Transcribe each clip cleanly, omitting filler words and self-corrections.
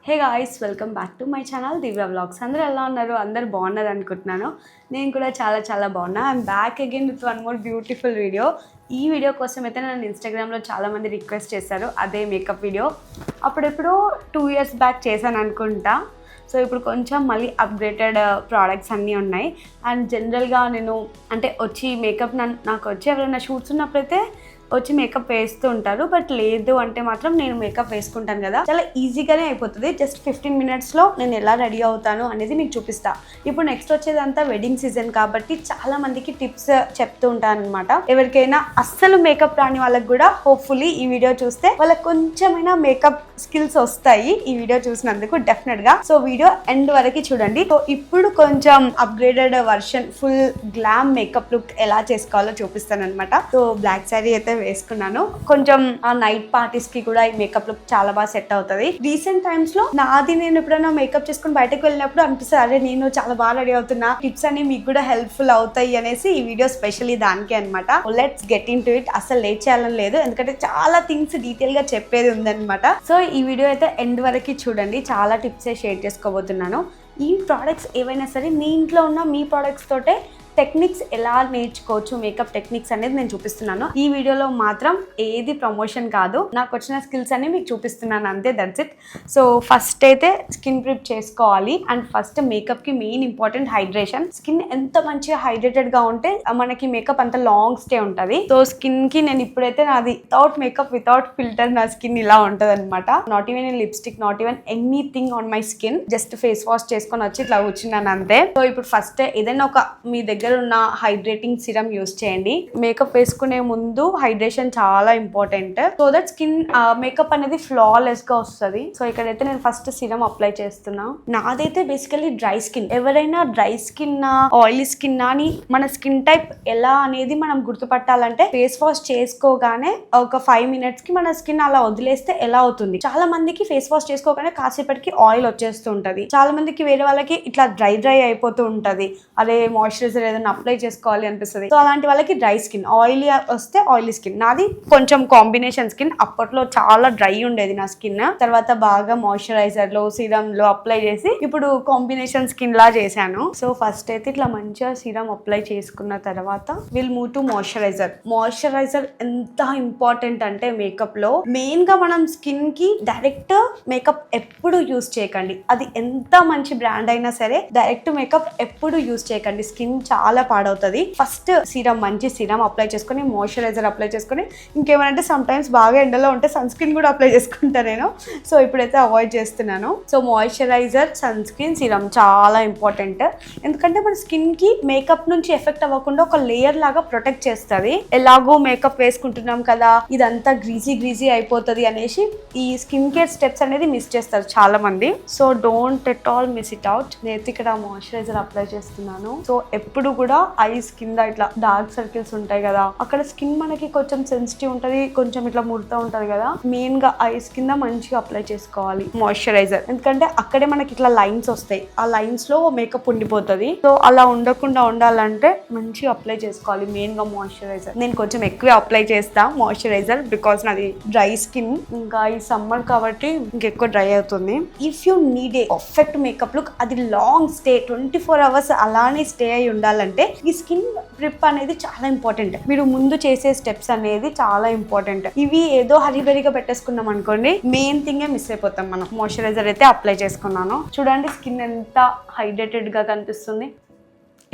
Hey guys, welcome back to my channel Divya vlogs. అందరూ ఎలా ఉన్నారు? అందరు బాగున్నారు అనుకుంటున్నాను. నేను కూడా చాలా బాగున్నా. I'm back again with one more beautiful video. ఈ వీడియో కోసం అయితే నన్ను ఇన్స్టాగ్రామ్లో చాలామంది రిక్వెస్ట్ చేశారు, అదే మేకప్ వీడియో. అప్పుడెప్పుడో 2 years బ్యాక్ చేశాను అనుకుంటా. సో ఇప్పుడు కొంచెం మళ్ళీ అప్గ్రేటెడ్ ప్రోడక్ట్స్ అన్నీ ఉన్నాయి. అండ్ జనరల్గా నేను అంటే వచ్చి మేకప్ నాకు వచ్చి ఎవరైనా షూట్స్ ఉన్నప్పుడైతే వచ్చి మేకప్ వేస్తూ ఉంటారు. బట్ లేదు అంటే మాత్రం నేను మేకప్ వేసుకుంటాను కదా, చాలా ఈజీగానే అయిపోతుంది. జస్ట్ 15 minutesలో నేను ఎలా రెడీ అవుతాను అనేది మీకు చూపిస్తా. ఇప్పుడు నెక్స్ట్ వచ్చేదంతా వెడ్డింగ్ సీజన్ కాబట్టి చాలా మందికి టిప్స్ చెప్తూ ఉంటాను అనమాట. ఎవరికైనా అస్సలు మేకప్ రాని వాళ్ళకి కూడా హోప్ఫుల్లీ ఈ వీడియో చూస్తే వాళ్ళకి కొంచెమైనా మేకప్ స్కిల్స్ వస్తాయి ఈ వీడియో చూసినందుకు డెఫినెట్ గా. సో వీడియో ఎండ్ వరకు చూడండి. సో ఇప్పుడు కొంచెం upgraded version full glam makeup look ఎలా చేసుకోవాలో చూపిస్తాను అనమాట. సో బ్లాక్ శారీ అయితే వేసుకున్నాను. కొంచెం ఆ నైట్ పార్టీస్ కి కూడా ఈ మేకప్ లుక్ చాలా బాగా సెట్ అవుతుంది. రీసెంట్ టైమ్స్ లో నాది నేను ఎప్పుడైనా మేకప్ చేసుకుని బయటకు వెళ్ళినప్పుడు అనిపిస్తుంది, అరే నేను చాలా బాగా రెడీ అవుతున్నా, టిప్స్ అన్ని మీకు కూడా హెల్ప్ఫుల్ అవుతాయి అనేసి ఈ వీడియో స్పెషల్లీ దానికే అనమాట. Let's get in to it. అసలు లేట్ చేయాలని లేదు, ఎందుకంటే చాలా థింగ్స్ డీటెయిల్ గా చెప్పేది ఉందన్నమాట. సో ఈ వీడియో అయితే ఎండ్ వరకు చూడండి. చాలా టిప్స్ షేర్ చేసుకోబోతున్నాను. ఈ ప్రోడక్ట్స్ ఏవైనా సరే మీ ఇంట్లో ఉన్న మీ ప్రోడక్ట్స్ తోటే టెక్నిక్స్ ఎలా నేర్చుకోవచ్చు, మేకప్ టెక్నిక్స్ అనేది నేను చూపిస్తున్నాను. ఈ వీడియోలో మాత్రం ఏది ప్రమోషన్ కాదు, నాకు వచ్చిన స్కిల్స్ అన్ని మీకు చూపిస్తున్నాను అంతే, దట్స్ ఇట్. సో ఫస్ట్ అయితే స్కిన్ ప్రిప్ చేసుకోవాలి. అండ్ ఫస్ట్ మేకప్ కి మెయిన్ ఇంపార్టెంట్ హైడ్రేషన్. స్కిన్ ఎంత మంచిగా హైడ్రేటెడ్ గా ఉంటే మనకి మేకప్ అంత లాంగ్ స్టే ఉంటుంది. సో స్కిన్ కి నేను ఇప్పుడైతే నాది వితౌట్ మేకప్ వితౌట్ ఫిల్టర్ నా స్కిన్ ఇలా ఉంటది అనమాట. Not even lipstick, not even anything on my skin. Just face wash చేసుకొని వచ్చి ఇట్లా కూర్చున్నాను అంతే. సో ఇప్పుడు ఫస్ట్ ఏదైనా ఒక మీ దగ్గర ఉన్న హైడ్రేటింగ్ సిరమ్ యూస్ చేయండి. మేకప్ వేసుకునే ముందు హైడ్రేషన్ చాలా important, so that skin makeup అనేది ఫ్లాలెస్ గా వస్తుంది. సో ఇక్కడైతే నేను ఫస్ట్ సిరమ్ అప్లై చేస్తున్నా. నాదైతే బేసికలీ డ్రై స్కిన్. ఎవరైనా డ్రై స్కిన్ ఆయిలీ స్కిన్ అని మన స్కిన్ టైప్ ఎలా అనేది మనం గుర్తుపట్టాలంటే ఫేస్ వాష్ చేసుకోగానే ఒక 5 minutes కి మన స్కిన్ అలా వదిలేస్తే ఎలా అవుతుంది. చాలా మందికి ఫేస్ వాష్ చేసుకోగానే కాసేపటికి ఆయిల్ వచ్చేస్తూ ఉంటది. చాలా మందికి వేరే వాళ్ళకి ఇట్లా డ్రై అయిపోతూ ఉంటది. అదే మాయిశ్చరైజర్ ఏదైనా అప్లై చేసుకోవాలి అనిపిస్తుంది. సో అలాంటి వాళ్ళకి డ్రై స్కిన్, ఆయిలీ వస్తే ఆయిలీ స్కిన్. నాది కొంచెం కాంబినేషన్ స్కిన్. అప్పట్లో చాలా డ్రై ఉండేది నా స్కిన్. తర్వాత బాగా మాయిశ్చరైజర్ లో సిరమ్ లో అప్లై చేసి ఇప్పుడు కాంబినేషన్ స్కిన్ లా చేశాను. సో ఫస్ట్ అయితే ఇట్లా మంచిగా సిరమ్ అప్లై చేసుకున్న తర్వాత will move to moisturiser. Moisturiser ఎంత ఇంపార్టెంట్ అంటే మేకప్ లో మెయిన్ గా మనం స్కిన్ కి డైరెక్ట్ మేకప్ ఎప్పుడు యూజ్ చేయకండి. అది ఎంత మంచి బ్రాండ్ అయినా సరే డైరెక్ట్ మేకప్ ఎప్పుడు యూజ్ చేయకండి. స్కిన్ చాలా పాడవుతుంది. ఫస్ట్ సీరమ్, మంచి సీరమ్ అప్లై చేసుకుని మాయిశ్చరైజర్ అప్లై చేసుకుని, ఇంకేమంటే సమ్ టైమ్స్ బాగా ఎండలో ఉంటే సన్ స్క్రీన్ కూడా అప్లై చేసుకుంటా నేను. సో ఇప్పుడైతే అవాయిడ్ చేస్తున్నాను. So moisturiser, sun screen, serum చాలా ఇంపార్టెంట్. ఎందుకంటే మన స్కిన్ కి మేకప్ నుంచి ఎఫెక్ట్ అవ్వకుండా ఒక లేయర్ లాగా ప్రొటెక్ట్ చేస్తుంది. ఎలాగో మేకప్ వేసుకుంటున్నాం కదా, ఇదంతా గ్రీజీ అయిపోతుంది అనేసి ఈ స్కిన్ కేర్ స్టెప్స్ అనేది మిస్ చేస్తారు చాలా మంది. So don't at all miss it out. నేను ఇక్కడ మాయిశ్చరైజర్ అప్లై చేస్తున్నాను. సో ఎప్పుడు కూడా ఐస్ కింద ఇట్లా డార్క్ సర్కిల్స్ ఉంటాయి కదా, అక్కడ స్కిన్ మనకి కొంచెం సెన్సిటివ్ ఉంటది, కొంచెం ఇట్లా ముడతా ఉంటది కదా, మెయిన్ గా ఐస్ కింద మంచిగా అప్లై చేసుకోవాలి మాయిశ్చరైజర్. ఎందుకంటే అక్కడే మనకి ఇట్లా లైన్స్ వస్తాయి, ఆ లైన్స్ లో మేకప్ ఉండిపోతుంది. సో అలా ఉండకుండా ఉండాలంటే మంచిగా అప్లై చేసుకోవాలి మెయిన్ గా మాయిశ్చరైజర్. నేను కొంచెం ఎక్కువ అప్లై చేస్తా మాయిశ్చరైజర్ బికాస్ నాది డ్రై స్కిన్. ఇంకా ఈ సమ్మర్ కాబట్టి ఇంకెక్కువ డ్రై అవుతుంది. If you need a perfect makeup look, అది లాంగ్ స్టే 24 hours అలానే స్టే అయి ఉండాలంటే ఈ స్కిన్ ప్రిప్ అనేది చాలా ఇంపార్టెంట్. మీరు ముందు చేసే స్టెప్స్ అనేది చాలా ఇంపార్టెంట్. ఇవి ఏదో హరిబరిగా పెట్టేసుకున్నాం అనుకోండి, మెయిన్ థింగే మిస్ అయిపోతాం మనం. మాయిశ్చరైజర్ అయితే అప్లై చేసుకున్నాను. చూడండి స్కిన్ ఎంత హైడ్రేటెడ్ గా కనిపిస్తుంది.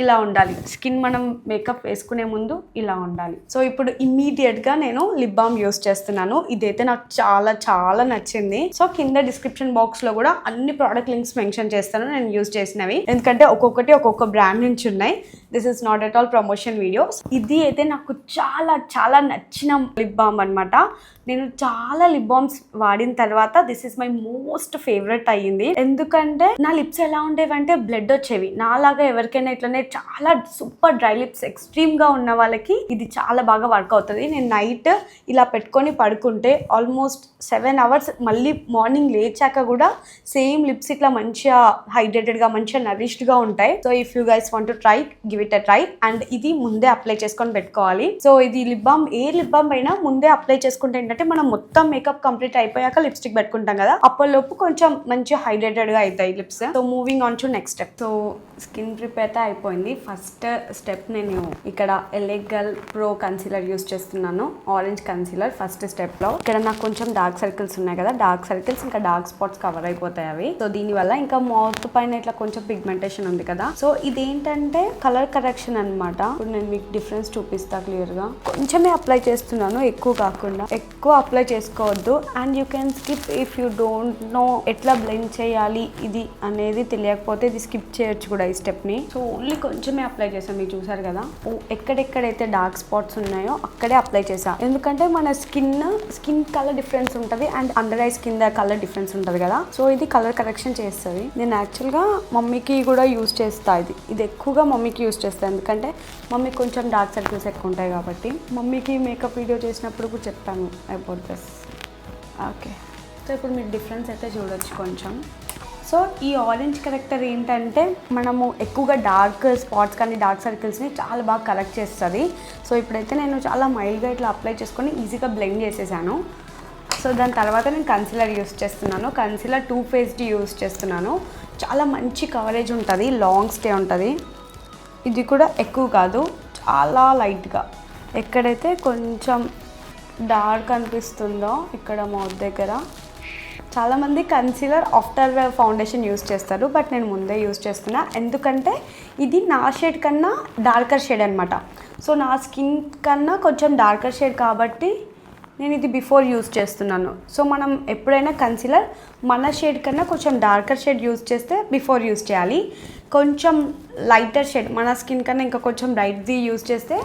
ఇలా ఉండాలి స్కిన్, మనం మేకప్ వేసుకునే ముందు ఇలా ఉండాలి. సో ఇప్పుడు ఇమ్మీడియట్ గా నేను లిప్ బామ్ యూస్ చేస్తున్నాను. ఇదైతే నాకు చాలా నచ్చింది. సో కింద డిస్క్రిప్షన్ బాక్స్ లో కూడా అన్ని ప్రోడక్ట్ లింక్స్ మెన్షన్ చేస్తాను నేను యూస్ చేసినవి, ఎందుకంటే ఒక్కొక్క బ్రాండ్ నుంచి ఉన్నాయి. This is not at all promotion videos. ఇది అయితే నాకు చాలా నచ్చిన లిప్ బామ్ అనమాట. నేను చాలా లిప్ బామ్స్ వాడిన తర్వాత this is my most favourite అయ్యింది. ఎందుకంటే నా లిప్స్ ఎలా ఉండేవంటే బ్లడ్ వచ్చేవి. నాలాగా ఎవరికైనా ఇట్లనే చాలా సూపర్ డ్రై లిప్స్ ఎక్స్ట్రీమ్గా ఉన్న వాళ్ళకి ఇది చాలా బాగా వర్క్ అవుతుంది. నేను నైట్ ఇలా పెట్టుకొని పడుకుంటే ఆల్మోస్ట్ 7 hours మళ్ళీ మార్నింగ్ లేచాక కూడా సేమ్ లిప్స్ ఇట్లా మంచిగా హైడ్రేటెడ్గా మంచిగా నరిష్డ్గా ఉంటాయి. So if you guys want to try, give it a try. And ఇది ముందే అప్లై చేసుకొని పెట్టుకోవాలి. సో ఇది లిప్ బామ్, ఏ లిప్ బామ్ అయినా ముందే అప్లై చేసుకుంటే ఏంటంటే మనం మొత్తం మేకప్ కంప్లీట్ అయిపోయాక లిప్స్టిక్ పెట్టుకుంటాం కదా, అప్పటిలోపు కొంచెం మంచిగా హైడ్రేటెడ్గా అవుతాయి lips. So moving on to next step. So skin prep అయితే అయిపోయింది. ఫస్ట్ స్టెప్ నేను ఇక్కడ LA Girl Pro concealer use చేస్తున్నాను, ఆరెంజ్ కన్సీలర్. ఫస్ట్ స్టెప్ లో ఇక్కడ నాకు కొంచెం డార్క్ సర్కిల్స్ ఉన్నాయి కదా, డార్క్ సర్కిల్స్ ఇంకా డార్క్ స్పాట్స్ కవర్ అయిపోతాయి అవి. సో దీనివల్ల ఇంకా మౌత్ పైన ఇట్లా కొంచెం పిగ్మెంటేషన్ ఉంది కదా, సో ఇదేంటంటే కలర్ కరెక్షన్ అనమాట. ఇప్పుడు నేను మీకు డిఫరెన్స్ చూపిస్తా క్లియర్ గా. కొంచెమే అప్లై చేస్తున్నాను, ఎక్కువ కాకుండా. ఎక్కువ అప్లై చేసుకోవద్దు. And you can skip if you don't know ఎట్లా బ్లెండ్ చేయాలి ఇది అనేది తెలియకపోతే ఇది స్కిప్ చేయొచ్చు కూడా ఈ స్టెప్ ని. సో ఓన్లీ కొంచెమే అప్లై చేసాను, మీరు చూసారు కదా. ఎక్కడెక్కడైతే డార్క్ స్పాట్స్ ఉన్నాయో అక్కడే అప్లై చేసా. ఎందుకంటే మన స్కిన్ కలర్ డిఫరెన్స్ ఉంటుంది అండ్ అండర్ ఐస్ కింద కలర్ డిఫరెన్స్ ఉంటుంది కదా, సో ఇది కలర్ కరెక్షన్ చేస్తుంది. నేను యాక్చువల్గా మమ్మీకి కూడా యూజ్ చేస్తా. ఇది ఎక్కువగా మమ్మీకి యూజ్ చేస్తాను, ఎందుకంటే మమ్మీకి కొంచెం డార్క్ సర్కిల్స్ ఎక్కువ ఉంటాయి కాబట్టి. మమ్మీకి మేకప్ వీడియో చేసినప్పుడు కూడా చెప్పాను అబౌట్ దిస్. ఓకే, సో ఇప్పుడు మీరు డిఫరెన్స్ అయితే చూడొచ్చు కొంచెం. సో ఈ ఆరెంజ్ కరెక్టర్ ఏంటంటే మనము ఎక్కువగా డార్క్ స్పాట్స్ కానీ డార్క్ సర్కిల్స్ని చాలా బాగా కరెక్ట్ చేస్తుంది. సో ఇప్పుడైతే నేను చాలా మైల్డ్గా ఇట్లా అప్లై చేసుకొని ఈజీగా బ్లెండ్ చేసేసాను. సో దాని తర్వాత నేను కన్సీలర్ యూస్ చేస్తున్నాను. కన్సీలర్ 2 Faced యూస్ చేస్తున్నాను. చాలా మంచి కవరేజ్ ఉంటుంది, లాంగ్ స్టే ఉంటుంది. ఇది కూడా ఎక్కువ కాదు, చాలా లైట్గా. ఎక్కడైతే కొంచెం డార్క్ అనిపిస్తుందో ఇక్కడ మౌత్ దగ్గర. చాలామంది కన్సీలర్ ఆఫ్టర్ ఫౌండేషన్ యూస్ చేస్తారు, బట్ నేను ముందే యూస్ చేస్తున్నా. ఎందుకంటే ఇది నా షేడ్ కన్నా డార్కర్ షేడ్ అనమాట. సో నా స్కిన్ కన్నా కొంచెం డార్కర్ షేడ్ కాబట్టి నేను ఇది బిఫోర్ యూస్ చేస్తున్నాను. సో మనం ఎప్పుడైనా కన్సీలర్ మన షేడ్ కన్నా కొంచెం డార్కర్ షేడ్ యూస్ చేస్తే బిఫోర్ యూస్ చేయాలి. కొంచెం లైటర్ షేడ్ మన స్కిన్ కన్నా ఇంకా కొంచెం బ్రైట్ది యూస్ చేస్తే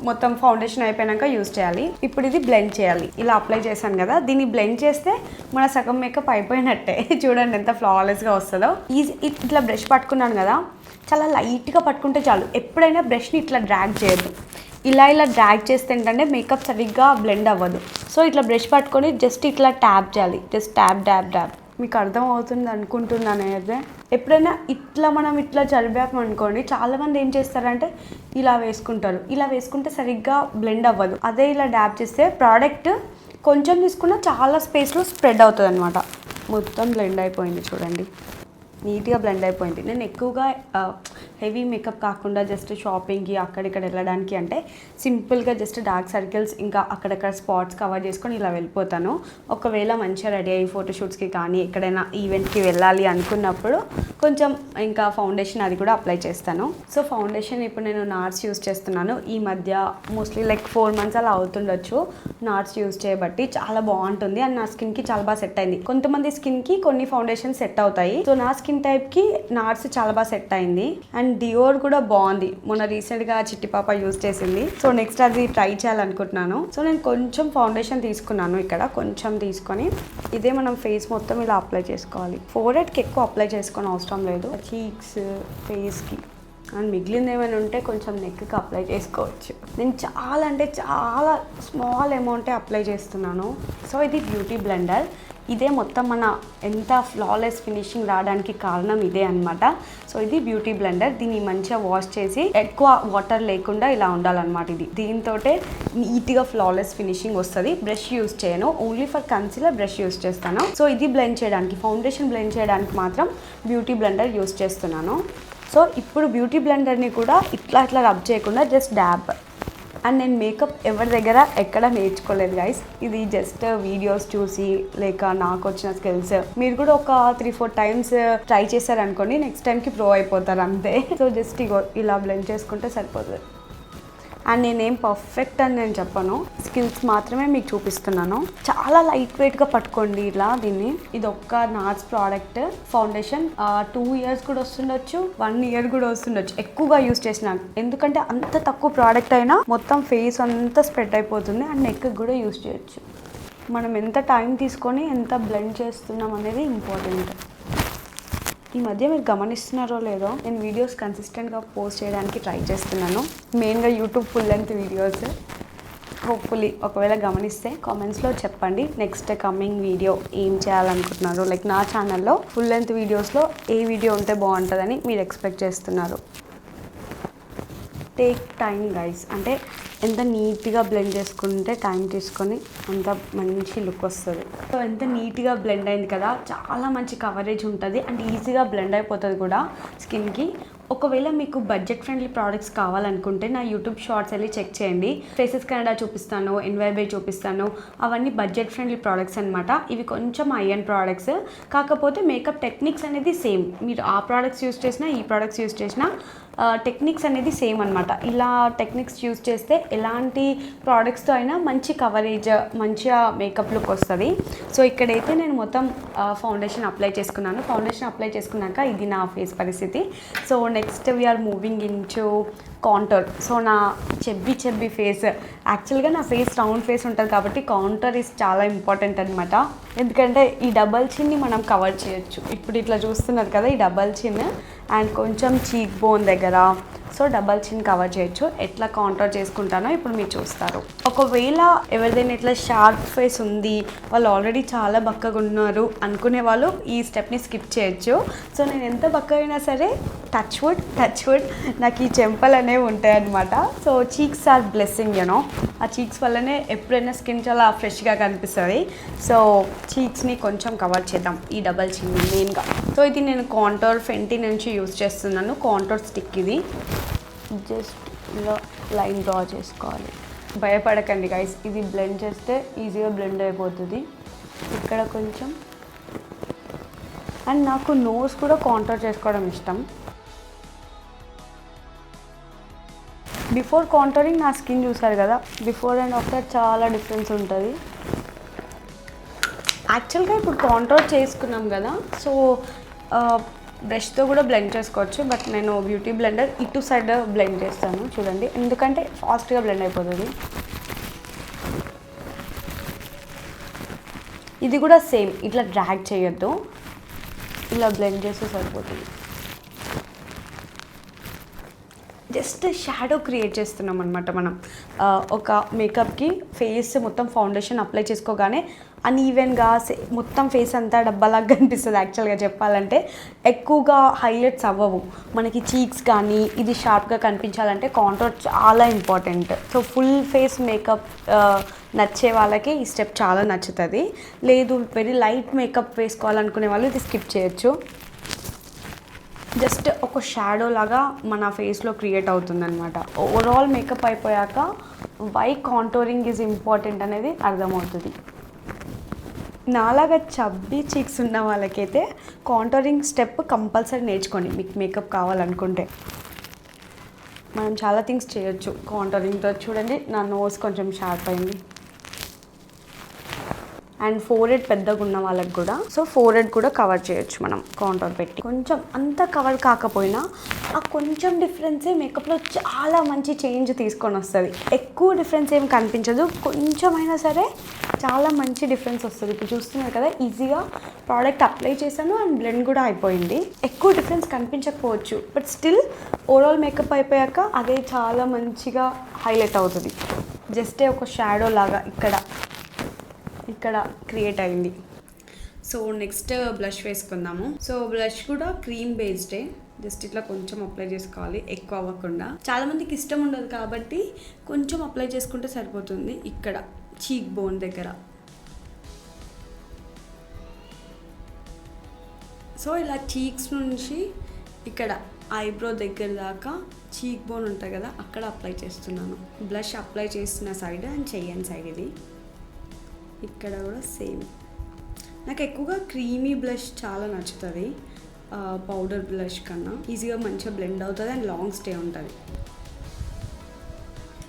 మొత్తం ఫౌండేషన్ అయిపోయాక యూస్ చేయాలి. ఇప్పుడు ఇది బ్లెండ్ చేయాలి. ఇలా అప్లై చేశాను కదా, దీన్ని బ్లెండ్ చేస్తే మన సగం మేకప్ అయిపోయినట్టే. చూడండి ఎంత ఫ్లాలెస్గా వస్తుందో. ఇట్లా బ్రష్ పట్టుకున్నాను కదా, చాలా లైట్గా పట్టుకుంటే చాలు. ఎప్పుడైనా బ్రష్ని ఇట్లా డ్రాగ్ చేయొద్దు. ఇలా డ్రాగ్ చేస్తే ఏంటంటే మేకప్ సరిగ్గా బ్లెండ్ అవ్వదు. సో ఇట్లా బ్రష్ పట్టుకొని జస్ట్ ఇట్లా ట్యాప్ చేయాలి. Just tap. మీకు అర్థం అవుతుంది అనుకుంటున్నాను. అయితే ఎప్పుడైనా మనం ఇట్లా చదివామనుకోండి, చాలామంది ఏం చేస్తారంటే ఇలా వేసుకుంటారు. ఇలా వేసుకుంటే సరిగ్గా బ్లెండ్ అవ్వదు. అదే ఇలా డ్యాప్ చేస్తే ప్రోడక్ట్ కొంచెం తీసుకున్న చాలా స్పేస్లో స్ప్రెడ్ అవుతుంది అనమాట. మొత్తం బ్లెండ్ అయిపోయింది చూడండి, నీట్గా బ్లెండ్ అయిపోయింది. నేను ఎక్కువగా హెవీ మేకప్ కాకుండా జస్ట్ షాపింగ్కి అక్కడిక్కడ వెళ్ళడానికి అంటే సింపుల్గా జస్ట్ డార్క్ సర్కిల్స్ ఇంకా అక్కడక్కడ స్పాట్స్ కవర్ చేసుకొని ఇలా వెళ్ళిపోతాను. ఒకవేళ మంచిగా రెడీ అయ్యి ఫోటోషూట్స్కి కానీ ఎక్కడైనా ఈవెంట్కి వెళ్ళాలి అనుకున్నప్పుడు కొంచెం ఇంకా ఫౌండేషన్ అది కూడా అప్లై చేస్తాను. సో ఫౌండేషన్ ఇప్పుడు నేను నార్స్ యూస్ చేస్తున్నాను. ఈ మధ్య మోస్ట్లీ లైక్ 4 months అలా అవుతుండొచ్చు నార్స్ యూస్ చేయబట్టి. చాలా బాగుంటుంది అండ్ నా స్కిన్కి చాలా బాగా సెట్ అయింది. కొంతమంది స్కిన్కి కొన్ని ఫౌండేషన్ సెట్ అవుతాయి. సో నా స్కిన్ టైప్కి నార్స్ చాలా బాగా సెట్ అయింది. అండ్ డియోర్ కూడా బాగుంది, మొన్న రీసెంట్గా చిట్టి పాప యూస్ చేసింది. సో నెక్స్ట్ అది ట్రై చేయాలనుకుంటున్నాను. సో నేను కొంచెం ఫౌండేషన్ తీసుకున్నాను, ఇక్కడ కొంచెం తీసుకొని ఇదే మనం ఫేస్ మొత్తం ఇలా అప్లై చేసుకోవాలి. ఫోర్హెడ్కి ఎక్కువ అప్లై చేసుకొని అవసరం లేదు, చీక్స్, ఫేస్కి అండ్ మిగిలింది ఏమైనా ఉంటే కొంచెం నెక్కి అప్లై చేసుకోవచ్చు. నేను చాలా స్మాల్ అమౌంటే అప్లై చేస్తున్నాను. సో ఇది బ్యూటీ బ్లెండర్. ఇదే మొత్తం మన ఎంత ఫ్లాలెస్ ఫినిషింగ్ రావడానికి కారణం ఇదే అనమాట. సో ఇది బ్యూటీ బ్లెండర్. దీన్ని మంచిగా వాష్ చేసి ఎక్కువ వాటర్ లేకుండా ఇలా ఉండాలన్నమాట. దీంతో నీట్గా ఫ్లాలెస్ ఫినిషింగ్ వస్తుంది. బ్రష్ యూస్ చేయను, only for concealer brush use చేస్తాను. సో ఇది బ్లెండ్ చేయడానికి, ఫౌండేషన్ బ్లెండ్ చేయడానికి మాత్రం బ్యూటీ బ్లెండర్ యూస్ చేస్తున్నాను. సో ఇప్పుడు బ్యూటీ బ్లెండర్ని కూడా ఇట్లా రబ్ చేయకుండా జస్ట్ డ్యాబ్. అండ్ నేను మేకప్ ఎవరి దగ్గర ఎక్కడ నేర్చుకోలేదు గైస్, ఇది జస్ట్ వీడియోస్ చూసి లేక నాకు వచ్చిన స్కిల్స్. మీరు కూడా ఒక 3-4 times ట్రై చేశారనుకోండి, నెక్స్ట్ టైంకి ప్రో అయిపోతారు అంతే. సో జస్ట్ ఇలా బ్లెండ్ చేసుకుంటే సరిపోతుంది. అండ్ నేనేం పర్ఫెక్ట్ అని నేను చెప్పను, స్కిల్స్ మాత్రమే మీకు చూపిస్తున్నాను. చాలా లైట్ వెయిట్గా పట్టుకోండి ఇలా దీన్ని. ఇది ఒక్క నార్స్ ప్రోడక్ట్ ఫౌండేషన్ 2 years కూడా వస్తుండొచ్చు, 1 year కూడా వస్తుండొచ్చు ఎక్కువగా యూస్ చేసిన. ఎందుకంటే అంత తక్కువ ప్రోడక్ట్ అయినా మొత్తం ఫేస్ అంతా స్ప్రెడ్ అయిపోతుంది అండ్ నెక్ కూడా యూస్ చేయొచ్చు. మనం ఎంత టైం తీసుకొని ఎంత బ్లెండ్ చేస్తున్నాం అనేది ఇంపార్టెంట్. ఈ మధ్య మీరు గమనిస్తున్నారో లేదో, నేను వీడియోస్ కన్సిస్టెంట్గా పోస్ట్ చేయడానికి ట్రై చేస్తున్నాను. మెయిన్గా YouTube full length videos. Hopefully ఒకవేళ గమనిస్తే కామెంట్స్లో చెప్పండి నెక్స్ట్ కమింగ్ వీడియో ఏం చేయాలనుకుంటున్నారు. లైక్ నా ఛానల్లో ఫుల్ లెంత్ వీడియోస్లో ఏ వీడియో ఉంటే బాగుంటుందని మీరు ఎక్స్పెక్ట్ చేస్తున్నారు. టేక్ టైం గైస్, అంటే ఎంత నీట్గా బ్లెండ్ చేసుకుంటే టైం తీసుకొని అంత మంచి లుక్ వస్తుంది. సో ఎంత నీట్గా బ్లెండ్ అయింది కదా, చాలా మంచి కవరేజ్ ఉంటుంది అండ్ ఈజీగా బ్లెండ్ అయిపోతుంది కూడా స్కిన్కి. ఒకవేళ మీకు బడ్జెట్ ఫ్రెండ్లీ ప్రోడక్ట్స్ కావాలనుకుంటే నా యూట్యూబ్ షార్ట్స్ వెళ్ళి చెక్ చేయండి. ఫేసెస్ కెనడా చూపిస్తాను, ఎన్వైబై చూపిస్తాను, అవన్నీ బడ్జెట్ ఫ్రెండ్లీ ప్రోడక్ట్స్ అనమాట. ఇవి కొంచెం హై ఎండ్ ప్రోడక్ట్స్, కాకపోతే మేకప్ టెక్నిక్స్ అనేది సేమ్. మీరు ఆ ప్రోడక్ట్స్ యూస్ చేసినా ఈ ప్రోడక్ట్స్ యూస్ చేసినా టెక్నిక్స్ అనేది సేమ్ అనమాట. ఇలా టెక్నిక్స్ యూస్ చేస్తే ఎలాంటి ప్రోడక్ట్స్తో అయినా మంచి కవరేజ్, మంచిగా మేకప్ లుక్ వస్తుంది. సో ఇక్కడైతే నేను మొత్తం ఫౌండేషన్ అప్లై చేసుకున్నాను. ఫౌండేషన్ అప్లై చేసుకున్నాక ఇది నా ఫేస్ పరిస్థితి. So next we're moving into contour. So నా చెబ్బి ఫేస్, యాక్చువల్గా నా ఫేస్ రౌండ్ ఫేస్ ఉంటుంది కాబట్టి కాంటోర్ ఈజ్ చాలా ఇంపార్టెంట్ అనమాట. ఎందుకంటే ఈ డబల్ చిన్ని మనం కవర్ చేయొచ్చు. ఇప్పుడు ఇట్లా చూస్తున్నారు కదా, ఈ డబల్ చిన్ అండ్ కొంచెం చీక్ బోన్ దగ్గర, సో డబల్ చిన్ కవర్ చేయొచ్చు. ఎట్లా కాంటోర్ చేసుకుంటానో ఇప్పుడు మీరు చూస్తారు. ఒకవేళ ఎవరిదైనా ఇట్లా షార్ప్ ఫేస్ ఉంది, వాళ్ళు ఆల్రెడీ చాలా బక్కగా ఉన్నారు అనుకునే వాళ్ళు ఈ స్టెప్ని స్కిప్ చేయొచ్చు. సో నేను ఎంత బక్కగా అయినా సరే టచ్ వుడ్ నాకు ఈ చెంపలు అనేవి ఉంటాయి అనమాట. So cheeks are blessing you know, ఆ చీక్స్ వల్లనే ఎప్పుడైనా స్కిన్ చాలా ఫ్రెష్గా కనిపిస్తుంది. సో చీక్స్ని కొంచెం కవర్ చేద్దాం ఈ డబల్ చిన్ మెయిన్గా. సో ఇది నేను కాంటోర్ ఫెంటీ నుంచి యూజ్ చేస్తున్నాను. కాంటోర్ స్టిక్ ఇది. జస్ట్ ఇలా లైన్ డ్రా చేసుకోవాలి. భయపడకండి గైస్, ఇది బ్లెండ్ చేస్తే ఈజీగా బ్లెండ్ అయిపోతుంది. ఇక్కడ కొంచెం, అండ్ నాకు నోస్ కూడా కాంటోర్ చేసుకోవడం ఇష్టం. బిఫోర్ కాంటోరింగ్ నా స్కిన్ చూసారు కదా, బిఫోర్ అండ్ ఆఫ్టర్ చాలా డిఫరెన్స్ ఉంటుంది. యాక్చువల్గా ఇప్పుడు కాంటోర్ చేసుకున్నాం కదా, సో బ్రష్తో కూడా బ్లెండ్ చేసుకోవచ్చు. బట్ నేను బ్యూటీ బ్లెండర్ ఇటు సైడ్ బ్లెండ్ చేస్తాను చూడండి, ఎందుకంటే ఫాస్ట్గా బ్లెండ్ అయిపోతుంది. ఇది కూడా సేమ్, ఇట్లా డ్రాగ్ చేయొద్దు, ఇలా బ్లెండ్ చేస్తే సరిపోతుంది. జస్ట్ షాడో క్రియేట్ చేస్తున్నాం అనమాట మనం. ఒక మేకప్కి ఫేస్ మొత్తం ఫౌండేషన్ అప్లై చేసుకోగానే అన్ఈవెన్గా మొత్తం ఫేస్ అంతా డబ్బాలాగా కనిపిస్తుంది. యాక్చువల్గా చెప్పాలంటే ఎక్కువగా హైలైట్స్ అవ్వవు మనకి చీక్స్ కానీ. ఇది షార్ప్గా కనిపించాలంటే కాంటోర్ చాలా important. So full face makeup నచ్చే వాళ్ళకి ఈ స్టెప్ చాలా నచ్చుతుంది. లేదు వెరీ లైట్ మేకప్ వేసుకోవాలనుకునే వాళ్ళు ఇది స్కిప్ చేయొచ్చు. జస్ట్ ఒక షాడో లాగా మన ఫేస్లో క్రియేట్ అవుతుంది అనమాట. ఓవరాల్ మేకప్ అయిపోయాక వై కాంటోరింగ్ ఈజ్ ఇంపార్టెంట్ అనేది అర్థమవుతుంది. నాలాగా చబ్బీ చీక్స్ ఉన్న వాళ్ళకైతే కాంటోరింగ్ స్టెప్ కంపల్సరీ నేర్చుకోండి మీకు మేకప్ కావాలనుకుంటే. మనం చాలా థింగ్స్ చేయొచ్చు కాంటోరింగ్తో. చూడండి నా నోస్ కొంచెం షార్ప్ అయింది. అండ్ ఫోర్హెడ్ పెద్దగా ఉన్న వాళ్ళకి కూడా, సో ఫోర్హెడ్ కూడా కవర్ చేయొచ్చు మనం కాంటోర్ పెట్టి. కొంచెం అంత కవర్ కాకపోయినా ఆ కొంచెం డిఫరెన్సే మేకప్లో చాలా మంచి చేంజ్ తీసుకొని వస్తుంది. ఎక్కువ డిఫరెన్స్ ఏం కనిపించదు, కొంచెమైనా సరే చాలా మంచి డిఫరెన్స్ వస్తుంది. ఇప్పుడు చూస్తున్నారు కదా, ఈజీగా ప్రోడక్ట్ అప్లై చేశాను అండ్ బ్లెండ్ కూడా అయిపోయింది. ఎక్కువ డిఫరెన్స్ కనిపించకపోవచ్చు, బట్ స్టిల్ ఓవరాల్ మేకప్ అయిపోయాక అదే చాలా మంచిగా హైలైట్ అవుతుంది. జస్టే ఒక షాడో లాగా ఇక్కడ క్రియేట్ అయింది. సో నెక్స్ట్ బ్లష్ వేసుకుందాము. సో బ్లష్ కూడా క్రీమ్ బేస్డే. జస్ట్ ఇట్లా కొంచెం అప్లై చేసుకోవాలి, ఎక్కువ అవ్వకుండా. చాలా మందికి ఇష్టం ఉండదు కాబట్టి కొంచెం అప్లై చేసుకుంటే సరిపోతుంది. ఇక్కడ చీక్ బోన్ దగ్గర. సో ఇలా చీక్స్ నుంచి ఇక్కడ ఐబ్రో దగ్గర దాకా చీక్ బోన్ ఉంటుంది కదా, అక్కడ అప్లై చేస్తున్నాను. బ్లష్ అప్లై చేస్తున్న సైడ్ అండ్ చెయ్యని సైడ్ ఇది. ఇక్కడ కూడా సేమ్. నాకు ఎక్కువగా క్రీమీ బ్లష్ చాలా నచ్చుతుంది పౌడర్ బ్లష్ కన్నా. ఈజీగా మంచిగా బ్లెండ్ అవుతుంది అండ్ లాంగ్ స్టే ఉంటుంది.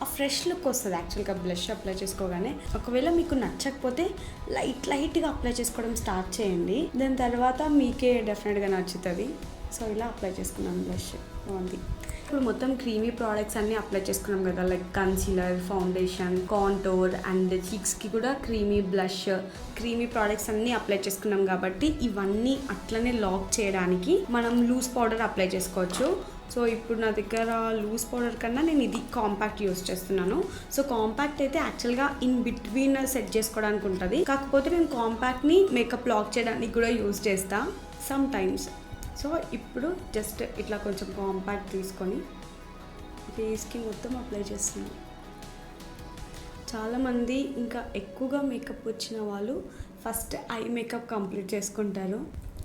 ఆ ఫ్రెష్ లుక్ వస్తుంది యాక్చువల్గా బ్లష్ అప్లై చేసుకోగానే. ఒకవేళ మీకు నచ్చకపోతే లైట్గా అప్లై చేసుకోవడం స్టార్ట్ చేయండి, దాని తర్వాత మీకే డెఫినెట్గా నచ్చుతుంది. సో ఇలా అప్లై చేసుకున్నాను బ్లష్, బాగుంది. ఇప్పుడు మొత్తం క్రీమీ ప్రోడక్ట్స్ అన్ని అప్లై చేసుకున్నాం కదా, like concealer, foundation, contour and చీక్స్కి కూడా క్రీమీ బ్లష్, క్రీమీ ప్రోడక్ట్స్ అన్ని అప్లై చేసుకున్నాం కాబట్టి ఇవన్నీ అట్లనే లాక్ చేయడానికి మనం లూజ్ పౌడర్ అప్లై చేసుకోవచ్చు. సో ఇప్పుడు నా దగ్గర లూజ్ పౌడర్ కన్నా నేను ఇది కాంపాక్ట్ యూస్ చేస్తున్నాను. సో కాంపాక్ట్ అయితే యాక్చువల్గా ఇన్ బిట్వీన్ సెట్ చేసుకోవడానికి ఉంటుంది, కాకపోతే నేను కాంపాక్ట్ని మేకప్ లాక్ చేయడానికి కూడా యూస్ చేస్తాను సమ్ టైమ్స్. సో ఇప్పుడు జస్ట్ ఇట్లా కొంచెం కాంపాక్ట్ తీసుకొని ఫేస్కి మొత్తం అప్లై చేస్తున్నాను. చాలామంది ఇంకా ఎక్కువగా మేకప్ వచ్చిన వాళ్ళు ఫస్ట్ ఐ మేకప్ కంప్లీట్ చేసుకుంటారు.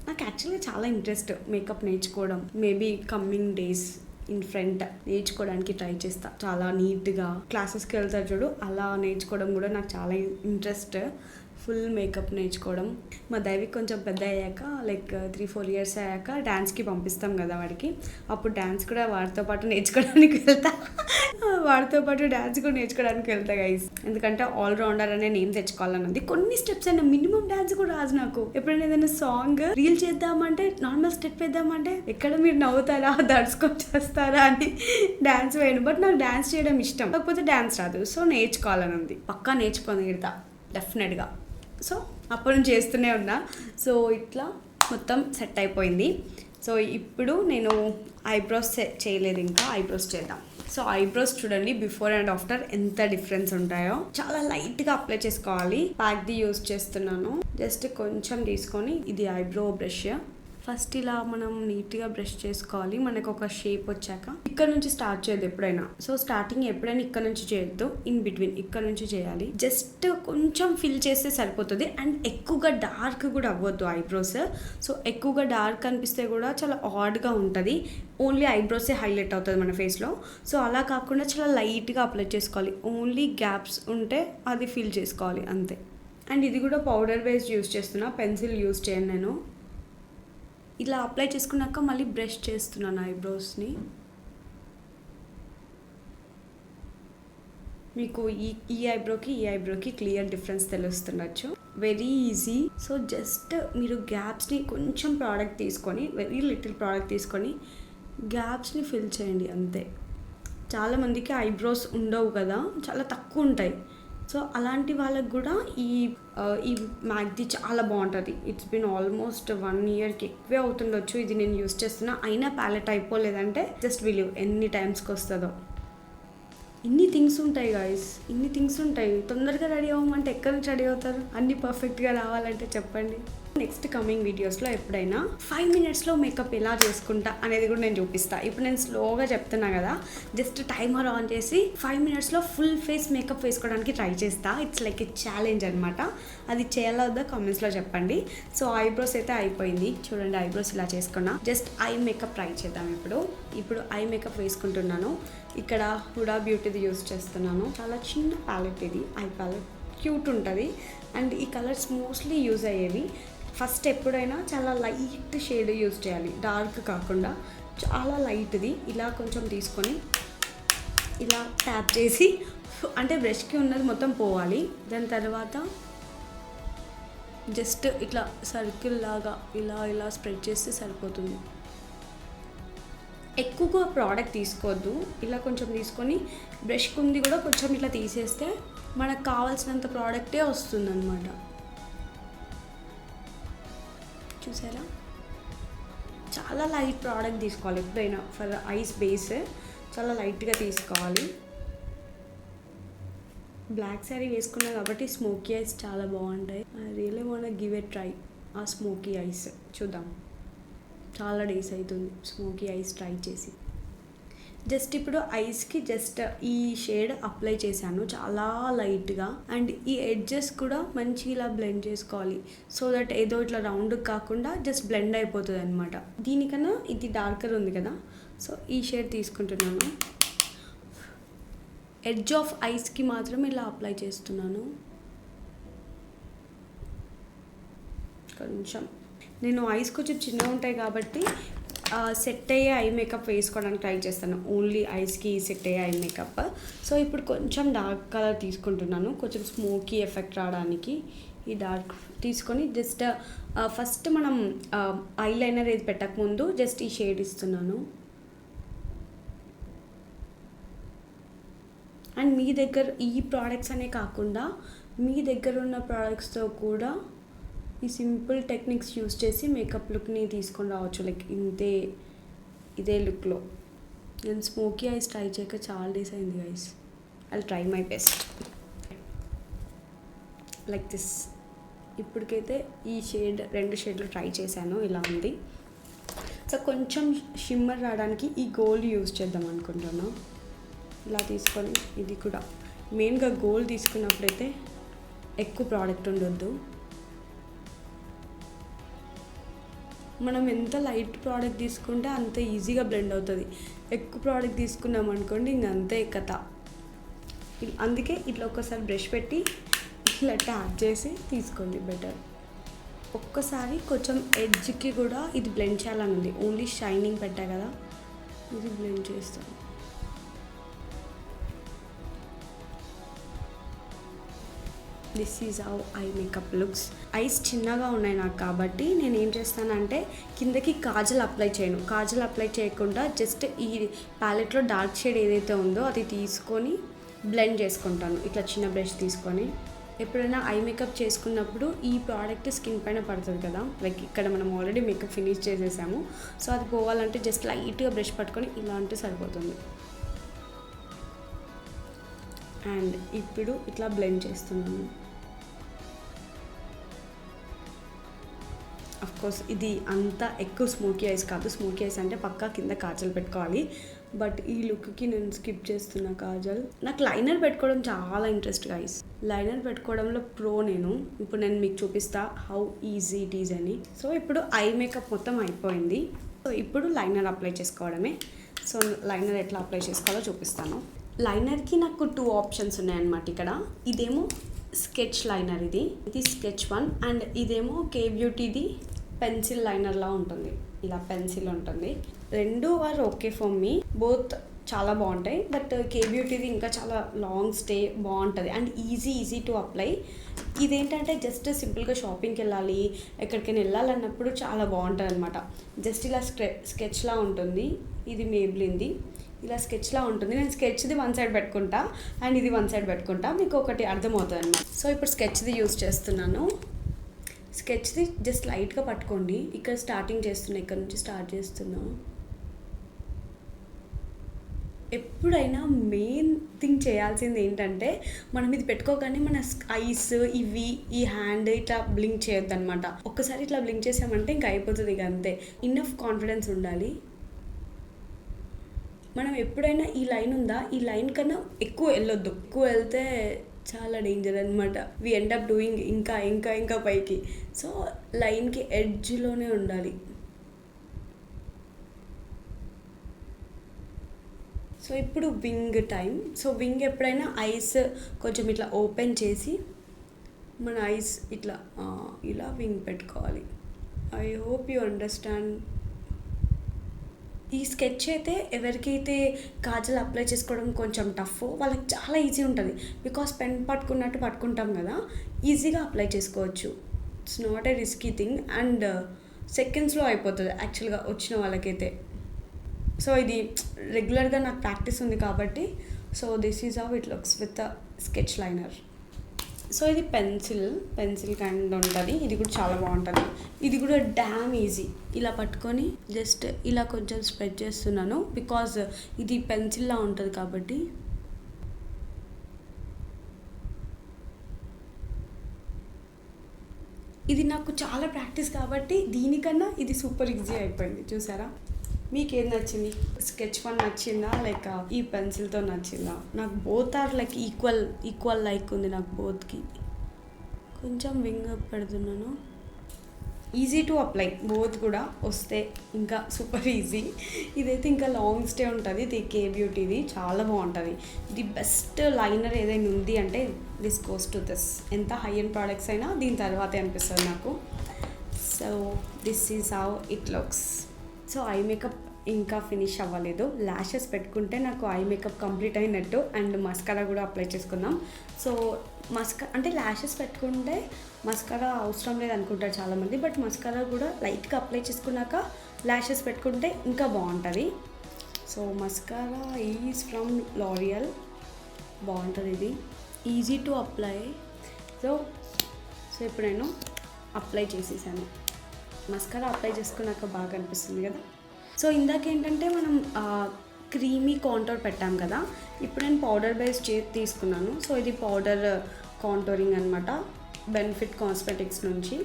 నాకు యాక్చువల్లీ చాలా ఇంట్రెస్ట్ మేకప్ నేర్చుకోవడం. Maybe coming days in front నేర్చుకోవడానికి ట్రై చేస్తా. చాలా నీట్గా క్లాసెస్కి వెళ్తారు చూడు, అలా నేర్చుకోవడం కూడా నాకు చాలా ఇంట్రెస్ట్. ఫుల్ మేకప్ నేర్చుకోవడం. మా దైవిక్ కొంచెం పెద్ద అయ్యాక లైక్ 3-4 years అయ్యాక డ్యాన్స్కి పంపిస్తాం కదా వాడికి, అప్పుడు డ్యాన్స్ కూడా వాడితో పాటు నేర్చుకోవడానికి వెళ్తా. వాడితో పాటు డ్యాన్స్ కూడా నేర్చుకోవడానికి వెళ్తా గైస్. ఎందుకంటే ఆల్రౌండర్ అనే నేమ్ తెచ్చుకోవాలన్నది. కొన్ని స్టెప్స్ అయినా మినిమం డ్యాన్స్ కూడా రాదు నాకు. ఎప్పుడైనా ఏదైనా సాంగ్ రీల్ చేద్దామంటే, నార్మల్ స్టెప్ వేద్దామంటే ఎక్కడ మీరు నవ్వుతారా, దడుచుకొని చేస్తారా అని డ్యాన్స్ వేయను. బట్ నాకు డ్యాన్స్ చేయడం ఇష్టం, కాకపోతే డ్యాన్స్ రాదు. సో నేర్చుకోవాలని ఉంది. పక్కా నేర్చుకొని తిడతా డెఫినెట్గా. సో అప్పుడు నేను చేస్తూనే ఉన్నా. సో ఇట్లా మొత్తం సెట్ అయిపోయింది. సో ఇప్పుడు నేను ఐబ్రోస్ చేయలేదు, ఇంకా ఐబ్రోస్ చేద్దాం. సో ఐబ్రోస్ చూడండి బిఫోర్ అండ్ ఆఫ్టర్ ఎంత డిఫరెన్స్ ఉంటాయో. చాలా లైట్గా అప్లై చేసుకోవాలి. ప్యాక్ది యూజ్ చేస్తున్నాను. జస్ట్ కొంచెం తీసుకొని ఇది ఐబ్రో బ్రష్. ఫస్ట్ ఇలా మనం నీట్గా బ్రష్ చేసుకోవాలి. మనకు ఒక షేప్ వచ్చాక ఇక్కడ నుంచి స్టార్ట్ చేయొద్దు ఎప్పుడైనా. సో స్టార్టింగ్ ఎప్పుడైనా ఇక్కడ నుంచి చేయొద్దు, ఇన్ బిట్వీన్ ఇక్కడ నుంచి చేయాలి. జస్ట్ కొంచెం ఫిల్ చేస్తే సరిపోతుంది. అండ్ ఎక్కువగా డార్క్ కూడా అవ్వద్దు ఐబ్రోస్. సో ఎక్కువగా డార్క్ అనిపిస్తే కూడా చాలా ఆడ్గా ఉంటుంది. ఓన్లీ ఐబ్రోసే హైలైట్ అవుతుంది మన ఫేస్లో. సో అలా కాకుండా చాలా లైట్గా అప్లై చేసుకోవాలి. ఓన్లీ గ్యాప్స్ ఉంటే అది ఫిల్ చేసుకోవాలి అంతే. అండ్ ఇది కూడా పౌడర్ బేస్డ్ యూస్ చేస్తున్నా, పెన్సిల్ యూస్ చేయను నేను. ఇలా అప్లై చేసుకున్నాక మళ్ళీ బ్రష్ చేస్తున్నాను ఐబ్రోస్ని. మీకు ఈ ఐబ్రోకి క్లియర్ డిఫరెన్స్ తెలుస్తుండొచ్చు. Very easy. సో జస్ట్ మీరు గ్యాప్స్ని కొంచెం ప్రోడక్ట్ తీసుకొని, వెరీ లిటిల్ ప్రోడక్ట్ తీసుకొని గ్యాప్స్ని ఫిల్ చేయండి అంతే. చాలామందికి ఐబ్రోస్ ఉండవు కదా, చాలా తక్కువ ఉంటాయి. సో అలాంటి వాళ్ళకి కూడా ఈ మ్యాక్ది చాలా బాగుంటుంది. ఇట్స్ బిన్ ఆల్మోస్ట్ 1 yearకి ఎక్కువే అవుతుండొచ్చు ఇది నేను యూస్ చేస్తున్నా. అయినా ప్యాలెట్ అయిపోలేదంటే జస్ట్ బిలీవ్ ఎన్ని టైమ్స్కి వస్తుందో. ఇన్ని థింగ్స్ ఉంటాయి గాయస్, ఇన్ని థింగ్స్ ఉంటాయి. తొందరగా రెడీ అవ్వమంటే ఎక్కడి నుంచి రెడీ అవుతారు? అన్నీ పర్ఫెక్ట్గా రావాలంటే చెప్పండి. నెక్స్ట్ కమింగ్ వీడియోస్లో ఎప్పుడైనా 5 minutesలో మేకప్ ఎలా చేసుకుంటా అనేది కూడా నేను చూపిస్తాను. ఇప్పుడు నేను స్లోగా చెప్తున్నా కదా, జస్ట్ టైమర్ ఆన్ చేసి 5 minutesలో ఫుల్ ఫేస్ మేకప్ వేసుకోవడానికి ట్రై చేస్తా. ఇట్స్ లైక్ ఏ ఛాలెంజ్ అనమాట. అది చేయాలా వద్దా కామెంట్స్లో చెప్పండి. సో ఐబ్రోస్ అయితే అయిపోయింది. చూడండి ఐబ్రోస్ ఇలా చేసుకున్నా. జస్ట్ ఐ మేకప్ ట్రై చేద్దాం. ఇప్పుడు ఐ మేకప్ వేసుకుంటున్నాను. ఇక్కడ హుడా బ్యూటీది యూస్ చేస్తున్నాను. చాలా చిన్న ప్యాలెట్ ఇది, ఐ ప్యాలెట్. క్యూట్ ఉంటుంది. అండ్ ఈ కలర్స్ మోస్ట్లీ యూజ్ అయ్యేవి. ఫస్ట్ ఎప్పుడైనా చాలా లైట్ షేడ్ యూజ్ చేయాలి, డార్క్ కాకుండా చాలా లైట్ది. ఇలా కొంచెం తీసుకొని ఇలా ట్యాప్ చేసి, అంటే బ్రష్కి ఉన్నది మొత్తం పోవాలి. దాని తర్వాత జస్ట్ ఇట్లా సర్కిల్ లాగా ఇలా స్ప్రెడ్ చేస్తే సరిపోతుంది. ఎక్కువగా ప్రోడక్ట్ తీసుకోవద్దు. ఇలా కొంచెం తీసుకొని బ్రష్ కుంది కూడా కొంచెం ఇట్లా తీసేస్తే మనకు కావాల్సినంత ప్రోడక్టే వస్తుంది అనమాట. చూసారా? చాలా లైట్ ప్రోడక్ట్ తీసుకోవాలి ఎప్పుడైనా. ఫర్ ఐస్ బేస్ చాలా లైట్గా తీసుకోవాలి. బ్లాక్ శారీ వేసుకున్నా కాబట్టి స్మోకీ ఐస్ చాలా బాగుంటాయి. I really want give a try ఆ స్మోకీ ఐస్. చూద్దాం, చాలా డేస్ అవుతుంది స్మోకీ ఐస్ ట్రై చేసి. జస్ట్ ఇప్పుడు ఐస్కి జస్ట్ ఈ షేడ్ అప్లై చేశాను చాలా లైట్గా. అండ్ ఈ ఎడ్జెస్ కూడా మంచిగా ఇలా బ్లెండ్ చేసుకోవాలి. సో దట్ ఏదో ఇట్లా రౌండ్ కాకుండా జస్ట్ బ్లెండ్ అయిపోతుంది అనమాట. దీనికన్నా ఇది డార్కర్ ఉంది కదా, సో ఈ షేడ్ తీసుకుంటున్నాను. ఎడ్జ్ ఆఫ్ ఐస్కి మాత్రం ఇలా అప్లై చేస్తున్నాను. కొంచెం నేను ఐస్ కొంచెం చిన్నగా ఉంటాయి కాబట్టి సెట్ అయ్యే ఐ మేకప్ వేసుకోవడానికి ట్రై చేస్తాను. ఓన్లీ ఐస్కి సెట్ అయ్యే ఐ మేకప్. సో ఇప్పుడు కొంచెం డార్క్ కలర్ తీసుకుంటున్నాను, కొంచెం స్మోకీ ఎఫెక్ట్ రావడానికి. ఈ డార్క్ తీసుకొని జస్ట్ ఫస్ట్ మనం ఐ లైనర్ ఏది పెట్టకముందు జస్ట్ ఈ షేడ్ ఇస్తున్నాను. అండ్ మీ దగ్గర ఈ ప్రోడక్ట్స్ అనే కాకుండా మీ దగ్గర ఉన్న ప్రోడక్ట్స్తో కూడా ఈ సింపుల్ టెక్నిక్స్ యూస్ చేసి మేకప్ లుక్ని తీసుకొని రావచ్చు. లైక్ ఇదే లుక్లో. నేను స్మోకీ ఐస్ ట్రై చేయక చాలా డేస్ అయింది guys. I try my best like this. ఇప్పటికైతే ఈ రెండు షేడ్లు ట్రై చేశాను, ఇలా ఉంది. సో కొంచెం షిమ్మర్ రావడానికి ఈ గోల్డ్ యూజ్ చేద్దాం అనుకుంటున్నాను. ఇలా తీసుకొని ఇది కూడా మెయిన్గా గోల్డ్ తీసుకున్నప్పుడైతే ఎక్కువ ప్రోడక్ట్ ఉండొద్దు. మనం ఎంత లైట్ ప్రోడక్ట్ తీసుకుంటే అంత ఈజీగా బ్లెండ్ అవుతుంది. ఎక్కువ ప్రోడక్ట్ తీసుకున్నాం అనుకోండి ఇంక అంతే కథ. అందుకే ఇట్లా ఒక్కసారి బ్రష్ పెట్టి ఇట్లా ట్యాప్ చేసి తీసుకోండి బెటర్. ఒక్కసారి కొంచెం ఎడ్జ్కి కూడా ఇది బ్లెండ్ చేయాలని ఉంది. ఓన్లీ షైనింగ్ పెట్టా కదా, ఇది బ్లెండ్ చేస్తాను. This is how eye makeup looks. Ice చిన్నగా ఉన్నాయి నాకు కాబట్టి నేను ఏం చేస్తానంటే కిందకి కాజల్ అప్లై చేయను. కాజల్ అప్లై చేయకుండా జస్ట్ ఈ ప్యాలెట్లో డార్క్ షేడ్ ఏదైతే ఉందో అది తీసుకొని బ్లెండ్ చేసుకుంటాను. ఇట్లా చిన్న బ్రష్ తీసుకొని ఎప్పుడైనా ఐ మేకప్ చేసుకున్నప్పుడు ఈ ప్రోడక్ట్ స్కిన్ పైన పడుతుంది కదా, లైక్ ఇక్కడ మనం ఆల్రెడీ మేకప్ ఫినిష్ చేసేసాము. సో అది పోవాలంటే జస్ట్ లైట్గా బ్రష్ పట్టుకొని ఇలా అంటే సరిపోతుంది. అండ్ ఇప్పుడు ఇట్లా బ్లెండ్ చేస్తున్నాను. అఫ్కోర్స్ ఇది అంత ఎక్కువ స్మోకీ ఐస్ కాదు. స్మోకీ ఐస్ అంటే పక్కా కింద కాజల్ పెట్టుకోవాలి. బట్ ఈ లుక్కి నేను స్కిప్ చేస్తున్నా కాజల్. నాకు లైనర్ పెట్టుకోవడం చాలా ఇంట్రెస్ట్ గైస్. లైనర్ పెట్టుకోవడంలో ప్రో నేను. ఇప్పుడు నేను మీకు చూపిస్తా హౌ ఈజీ ఇట్ ఈజ్ అని. సో ఇప్పుడు ఐ మేకప్ మొత్తం అయిపోయింది. సో ఇప్పుడు లైనర్ అప్లై చేసుకోవడమే. సో లైనర్ ఎట్లా అప్లై చేసుకోవాలో చూపిస్తాను. లైనర్కి నాకు 2 ఆప్షన్స్ ఉన్నాయన్నమాట ఇక్కడ. ఇదేమో స్కెచ్ లైనర్, ఇది స్కెచ్ 1. అండ్ ఇదేమో కే బ్యూటీది పెన్సిల్ లైనర్లా ఉంటుంది. ఇలా పెన్సిల్ ఉంటుంది. 2 are okay for me, both చాలా బాగుంటాయి. బట్ కే బ్యూటీది ఇంకా చాలా లాంగ్ స్టే బాగుంటుంది అండ్ ఈజీ టు అప్లై. ఇదేంటంటే జస్ట్ సింపుల్గా షాపింగ్కి వెళ్ళాలి, ఎక్కడికైనా వెళ్ళాలన్నప్పుడు చాలా బాగుంటుంది అనమాట. జస్ట్ ఇలా స్కెచ్లా ఉంటుంది. ఇది మేబ్లిన్ది, ఇలా స్కెచ్లా ఉంటుంది. నేను స్కెచ్ది 1 సైడ్ పెట్టుకుంటా అండ్ ఇది 1 సైడ్ పెట్టుకుంటా, మీకు ఒకటి అర్థమవుతుంది అనమాట. సో ఇప్పుడు స్కెచ్ది యూజ్ చేస్తున్నాను. స్కెచ్ది జస్ట్ లైట్గా పట్టుకోండి. ఇక్కడ స్టార్టింగ్ చేస్తున్నా, ఇక్కడ నుంచి స్టార్ట్ చేస్తున్నా. ఎప్పుడైనా మెయిన్ థింగ్ చేయాల్సింది ఏంటంటే మనం ఇది పెట్టుకోగానే మన ఐస్ ఈ హ్యాండ్ ఇట్లా బ్లింక్ చేయొద్దు అనమాట. ఒక్కసారి ఇట్లా బ్లింక్ చేసామంటే ఇంకా అయిపోతుంది. ఇక అంతే. ఇన్నఫ్ కాన్ఫిడెన్స్ ఉండాలి. మనం ఎప్పుడైనా ఈ లైన్ ఉందా, ఈ లైన్ కన్నా ఎక్కువ వెళ్ళొద్దు. ఎక్కువ వెళ్తే చాలా డేంజర్ అనమాట. వి ఎండ్ అప్ డూయింగ్ ఇంకా పైకి. సో లైన్కి ఎడ్జ్లోనే ఉండాలి. సో ఇప్పుడు వింగ్ టైం. సో వింగ్ ఎప్పుడైనా ఐస్ కొంచెం ఇట్లా ఓపెన్ చేసి మన ఐస్ ఇట్లా ఇలా వింగ్ పెట్టుకోవాలి. I hope you understand. ఈ స్కెచ్ అయితే ఎవరికైతే కాజల్ అప్లై చేసుకోవడం కొంచెం టఫ్ వాళ్ళకి చాలా ఈజీ ఉంటుంది. బికాస్ పెన్ పట్టుకున్నట్టు పట్టుకుంటాం కదా, ఈజీగా అప్లై చేసుకోవచ్చు. It's not a risky thing and సెకండ్స్లో అయిపోతుంది యాక్చువల్గా వచ్చిన వాళ్ళకైతే. సో ఇది రెగ్యులర్గా నాకు ప్రాక్టీస్ ఉంది కాబట్టి. So this is how it looks with sketch liner. So ఇది పెన్సిల్ కైండ్ ఉంటుంది. ఇది కూడా చాలా బాగుంటుంది. ఇది కూడా డ్యామ్ ఈజీ. ఇలా పట్టుకొని జస్ట్ ఇలా కొంచెం స్ప్రెడ్ చేస్తున్నాను బికాజ్ ఇది పెన్సిల్లా ఉంటుంది కాబట్టి. ఇది నాకు చాలా ప్రాక్టీస్ కాబట్టి దీనికన్నా ఇది సూపర్ ఈజీ అయిపోయింది. చూసారా? మీకు ఏది నచ్చింది? స్కెచ్ 1 నచ్చిందా లేక ఈ పెన్సిల్తో నచ్చిందా? నాకు both are like equal like ఉంది నాకు బోత్కి. కొంచెం వింగ్ పెడుతున్నాను. ఈజీ టు అప్లై బోత్ కూడా వస్తే ఇంకా సూపర్ ఈజీ. ఇదైతే ఇంకా లాంగ్ స్టే ఉంటుంది. ఇది కే బ్యూటీది చాలా బాగుంటుంది. ఇది బెస్ట్ లైనర్ ఏదైనా ఉంది అంటే దిస్ గోస్ టు దిస్. ఎంత హై ఎండ్ ప్రోడక్ట్స్ అయినా దీని తర్వాతే అనిపిస్తుంది నాకు. So this is how it looks. So eye makeup ఇంకా ఫినిష్ అవ్వలేదు. ల్యాషెస్ పెట్టుకుంటే నాకు ఐ మేకప్ కంప్లీట్ అయినట్టు. అండ్ మస్కారా కూడా అప్లై చేసుకుందాం. సో అంటే ల్యాషెస్ పెట్టుకుంటే మస్కారా అవసరం లేదు అనుకుంటారు చాలామంది. బట్ మస్కారా కూడా లైట్గా అప్లై చేసుకున్నాక ల్యాషెస్ పెట్టుకుంటే ఇంకా బాగుంటుంది. So mascara is from L'Oréal. బాగుంటుంది ఇది, easy to apply. So so ఇప్పుడు నేను అప్లై చేసేసాను. మస్కారా అప్లై చేసుకున్నాక బాగా అనిపిస్తుంది కదా. సో ఇందాక ఏంటంటే మనం క్రీమీ కాంటోర్ పెట్టాం కదా, ఇప్పుడు నేను పౌడర్ బేస్ తీసుకున్నాను. సో ఇది పౌడర్ కాంటోరింగ్ అనమాట, బెనిఫిట్ కాస్మెటిక్స్ నుంచి.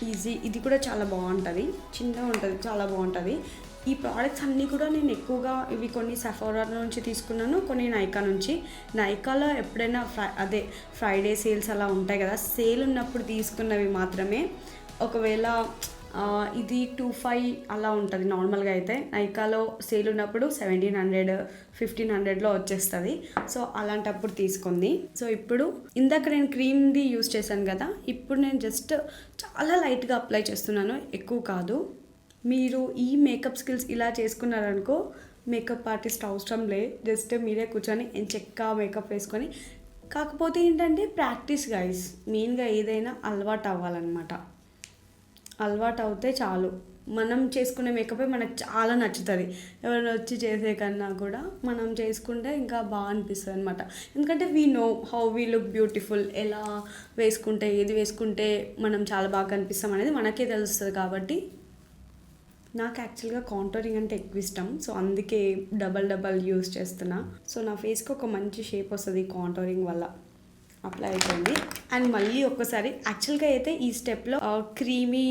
ఈజీ, ఇది కూడా చాలా బాగుంటుంది, చిన్నగా ఉంటుంది, చాలా బాగుంటుంది. ఈ ప్రోడక్ట్స్ అన్నీ కూడా నేను ఎక్కువగా ఇవి కొన్ని సెఫోరా నుంచి తీసుకున్నాను, కొన్ని నైకా నుంచి. నైకాలో ఎప్పుడైనా ఫ్రైడే సేల్స్ అలా ఉంటాయి కదా, సేల్ ఉన్నప్పుడు తీసుకున్నవి మాత్రమే. ఒకవేళ ఇది 2,500 అలా ఉంటుంది నార్మల్గా అయితే. నైకాలో సేల్ ఉన్నప్పుడు 1,700 1,500లో వచ్చేస్తుంది. సో అలాంటప్పుడు తీసుకుంది. సో ఇప్పుడు ఇందాక నేను క్రీమ్ది యూస్ చేశాను కదా, ఇప్పుడు నేను జస్ట్ చాలా లైట్గా అప్లై చేస్తున్నాను, ఎక్కువ కాదు. మీరు ఈ మేకప్ స్కిల్స్ ఇలా చేసుకున్నారనుకో, మేకప్ ఆర్టిస్ట్ అవసరం లే, జస్ట్ మీరే కూర్చొని ఎంచక్కా మేకప్ వేసుకొని. కాకపోతే ఏంటంటే ప్రాక్టీస్ గైస్, మెయిన్గా ఏదైనా అలవాటు అవ్వాలన్నమాట. అలవాటు అవుతే చాలు, మనం చేసుకునే మేకప్ మనకు చాలా నచ్చుతుంది. ఎవరైనా వచ్చి చేసే కన్నా కూడా మనం చేసుకుంటే ఇంకా బాగా అనిపిస్తుంది అనమాట. ఎందుకంటే we know how we look beautiful, ఎలా వేసుకుంటే, ఏది వేసుకుంటే మనం చాలా బాగా కనిపిస్తాం అనేది మనకే తెలుస్తుంది. కాబట్టి నాకు యాక్చువల్గా కాంటోరింగ్ అంటే ఎక్కువ ఇష్టం. సో అందుకే డబల్ యూస్ చేస్తున్నా. సో నా ఫేస్కి ఒక మంచి షేప్ వస్తుంది కాంటోరింగ్ వల్ల. అప్లై అయిపోయింది. అండ్ మళ్ళీ ఒక్కసారి యాక్చువల్గా అయితే ఈ స్టెప్లో క్రీమీ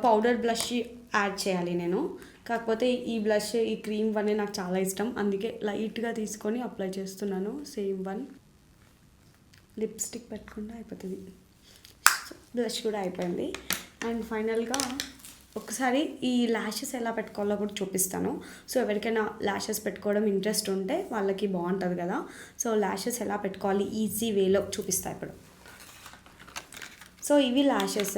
పౌడర్ బ్లష్ యాడ్ చేయాలి నేను. కాకపోతే ఈ బ్లష్, ఈ క్రీమ్ వన్ నాకు చాలా ఇష్టం, అందుకే లైట్గా తీసుకొని అప్లై చేస్తున్నాను. సేమ్ వన్ లిప్స్టిక్ పెట్టుకుంటే అయిపోతుంది. బ్లష్ కూడా అయిపోయింది. అండ్ ఫైనల్గా ఒకసారి ఈ ల్యాషెస్ ఎలా పెట్టుకోవాలో కూడా చూపిస్తాను. సో ఎవరికైనా ల్యాషెస్ పెట్టుకోవడం ఇంట్రెస్ట్ ఉంటే వాళ్ళకి బాగుంటుంది కదా. సో ల్యాషెస్ ఎలా పెట్టుకోవాలి ఈజీ వేలో చూపిస్తాను ఇప్పుడు. సో ఇవి ల్యాషెస్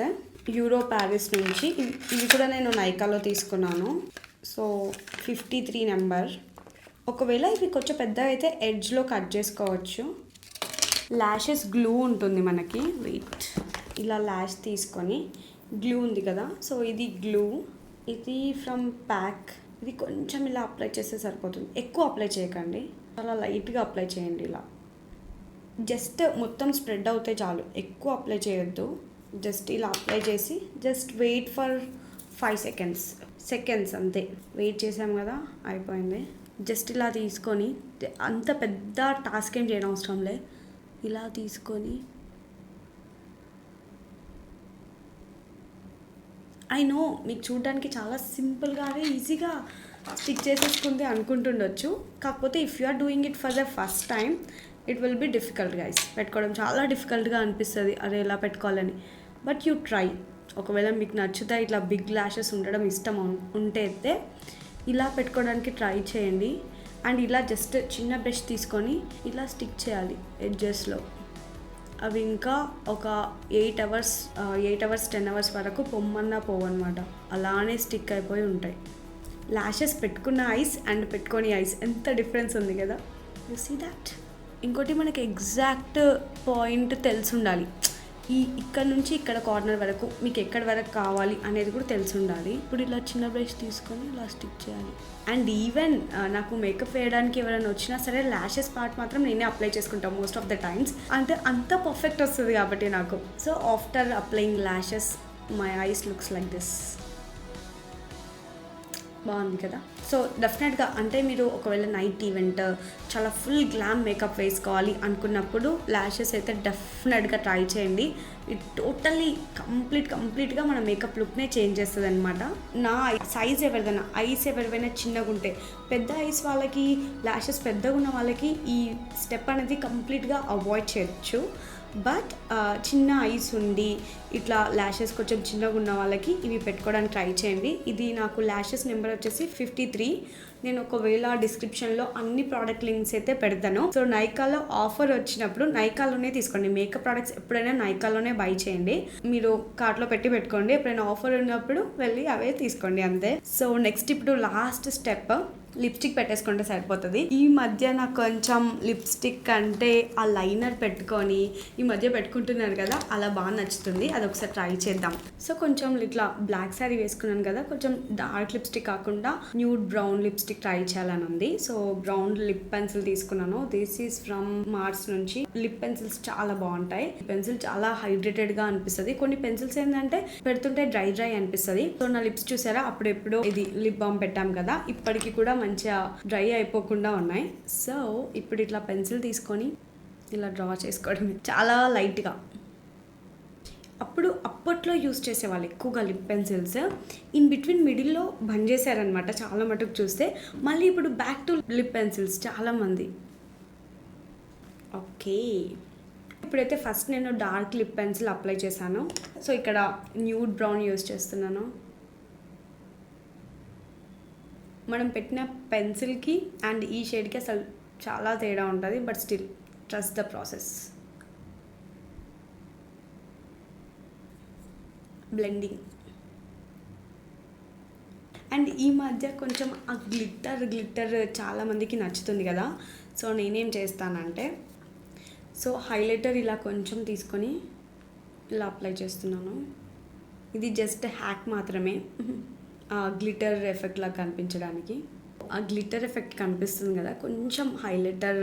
యూరో ప్యారిస్ నుంచి. ఇవి కూడా నేను నైకాలో తీసుకున్నాను. So 53 number. ఒకవేళ ఇవి కొంచెం పెద్దగా అయితే ఎడ్జ్లో కట్ చేసుకోవచ్చు. ల్యాషెస్ గ్లూ ఉంటుంది మనకి. వెయిట్, ఇలా ల్యాష్ తీసుకొని గ్లూ ఉంది కదా, సో ఇది గ్లూ, ఇది ఫ్రమ్ ప్యాక్. ఇది కొంచెం ఇలా అప్లై చేస్తే సరిపోతుంది, ఎక్కువ అప్లై చేయకండి, చాలా లైట్గా అప్లై చేయండి. ఇలా జస్ట్ మొత్తం స్ప్రెడ్ అవుతే చాలు, ఎక్కువ అప్లై చేయొద్దు. జస్ట్ ఇలా అప్లై చేసి జస్ట్ వెయిట్ ఫర్ 5 సెకండ్స్ అంతే. వెయిట్ చేసాం కదా, అయిపోయింది. జస్ట్ ఇలా తీసుకొని, అంత పెద్ద టాస్క్ ఏం చేయడం అవసరం లే, ఇలా తీసుకొని. ఐ నో మీకు చూడడానికి చాలా సింపుల్గానే ఈజీగా స్టిక్ చేసేసుకుంది అనుకుంటుండొచ్చు. కాకపోతే if you are doing it for the first time it will be difficult guys. పెట్టుకోవడం చాలా డిఫికల్ట్గా అనిపిస్తుంది, అరే ఎలా పెట్టుకోవాలని. But you try. ఒకవేళ మీకు నచ్చుతా ఇట్లా బిగ్ ల్యాషెస్ ఉండడం ఇష్టం ఉంటే అయితే ఇలా పెట్టుకోవడానికి ట్రై చేయండి. అండ్ ఇలా జస్ట్ చిన్న బ్రష్ తీసుకొని ఇలా స్టిక్ చేయాలి ఎడ్జెస్లో. అవి ఇంకా ఒక 8 అవర్స్ 10 అవర్స్ వరకు పొమ్మన్నా పోవన్నమాట, అలానే స్టిక్ అయిపోయి ఉంటాయి. ల్యాషెస్ పెట్టుకున్న ఐస్ అండ్ పెట్టుకొని ఐస్ ఎంత డిఫరెన్స్ ఉంది కదా, యు సీ దాట్. ఇంకోటి మనకి ఎగ్జాక్ట్ పాయింట్ తెలిసి ఉండాలి. ఇక్కడ నుంచి ఇక్కడ కార్నర్ వరకు మీకు ఎక్కడి వరకు కావాలి అనేది కూడా తెలిసి ఉండాలి. ఇప్పుడు ఇలా చిన్న బ్రష్ తీసుకొని ఇలా స్టిక్ చేయాలి. అండ్ ఈవెన్ నాకు మేకప్ వేయడానికి ఎవరైనా వచ్చినా సరే ల్యాషెస్ పార్ట్ మాత్రం నేనే అప్లై చేసుకుంటాను మోస్ట్ ఆఫ్ ద టైమ్స్. అంటే అంత పర్ఫెక్ట్ వస్తుంది కాబట్టి నాకు. So after applying lashes my eyes looks like this. బాగుంది కదా. సో డెఫినెట్గా అంటే మీరు ఒకవేళ నైట్ ఈవెంట్ చాలా ఫుల్ గ్లామ్ మేకప్ వేసుకోవాలి అనుకున్నప్పుడు ల్యాషెస్ అయితే డెఫినెట్గా ట్రై చేయండి. ఇట్ టోటల్లీ కంప్లీట్గా మన మేకప్ లుక్నే చేంజ్ చేస్తుంది అనమాట. నా సైజ్ ఎవరివైనా చిన్నగా ఉంటే, పెద్ద ఐస్ వాళ్ళకి, ల్యాషెస్ పెద్దగా ఉన్న వాళ్ళకి ఈ స్టెప్ అనేది కంప్లీట్గా అవాయిడ్ చేయొచ్చు. బట్ చిన్న ఐస్ ఉండి ఇట్లా ల్యాషెస్ కొంచెం చిన్నగా ఉన్న వాళ్ళకి ఇవి పెట్టుకోవడానికి ట్రై చేయండి. ఇది నాకు ల్యాషెస్ నెంబర్ వచ్చేసి 53. నేను ఒకవేళ డిస్క్రిప్షన్లో అన్ని ప్రోడక్ట్ లింక్స్ అయితే పెడతాను. సో నైకాలో ఆఫర్ వచ్చినప్పుడు నైకాలోనే తీసుకోండి. మేకప్ ప్రోడక్ట్స్ ఎప్పుడైనా నైకాలోనే బై చేయండి. మీరు కార్ట్లో పెట్టుకోండి. ఎప్పుడైనా ఆఫర్ ఉన్నప్పుడు వెళ్ళి అవే తీసుకోండి అంతే. సో నెక్స్ట్ ఇప్పుడు లాస్ట్ స్టెప్ లిప్స్టిక్ పెట్టేసుకుంటే సరిపోతుంది. ఈ మధ్య నాకు కొంచెం లిప్స్టిక్ అంటే ఆ లైనర్ పెట్టుకొని ఈ మధ్య పెట్టుకుంటున్నారు కదా, అలా బాగా నచ్చుతుంది. అది ఒకసారి ట్రై చేద్దాం. సో కొంచెం ఇట్లా బ్లాక్ శారీ వేసుకున్నాను కదా, కొంచెం డార్క్ లిప్స్టిక్ కాకుండా న్యూడ్ బ్రౌన్ లిప్స్టిక్ ట్రై చేయాలని ఉంది. సో బ్రౌన్ లిప్ పెన్సిల్ తీసుకున్నాను. దిస్ ఈస్ ఫ్రమ్ మార్స్ నుంచి. లిప్ పెన్సిల్స్ చాలా బాగుంటాయి. పెన్సిల్ చాలా హైడ్రేటెడ్ గా అనిపిస్తుంది. కొన్ని పెన్సిల్స్ ఏంటంటే పెడుతుంటే డ్రై అనిపిస్తుంది. సో నా లిప్స్ చూసారా, అప్పుడెప్పుడు ఇది లిప్ బామ్ పెట్టాం కదా, ఇప్పటికి కూడా మంచిగా డ్రై అయిపోకుండా ఉన్నాయి. సో ఇప్పుడు ఇట్లా పెన్సిల్ తీసుకొని ఇలా డ్రా చేసుకోవడం చాలా లైట్గా. అప్పట్లో యూస్ చేసేవాళ్ళు ఎక్కువగా లిప్ పెన్సిల్స్. ఇన్ బిట్వీన్ మిడిల్లో బంద్ చేశారనమాట చాలా మటుకు చూస్తే. మళ్ళీ ఇప్పుడు బ్యాక్ టు లిప్ పెన్సిల్స్ చాలామంది. ఓకే, ఇప్పుడైతే ఫస్ట్ నేను డార్క్ లిప్ పెన్సిల్ అప్లై చేశాను. సో ఇక్కడ న్యూడ్ బ్రౌన్ యూస్ చేస్తున్నాను. మనం పెట్టిన పెన్సిల్కి అండ్ ఈ షేడ్కి అసలు చాలా తేడా ఉంటుంది. But still trust the process. Blending. And ఈ మధ్య కొంచెం ఆ గ్లిట్టర్ చాలామందికి నచ్చుతుంది కదా. సో నేనేం చేస్తానంటే, సో హైలైటర్ ఇలా కొంచెం తీసుకొని ఇలా అప్లై చేస్తున్నాను. ఇది జస్ట్ హ్యాక్ మాత్రమే, ఆ గ్లిటర్ ఎఫెక్ట్ లాగా కనిపించడానికి. ఆ గ్లిటర్ ఎఫెక్ట్ కనిపిస్తుంది కదా, కొంచెం హైలైటర్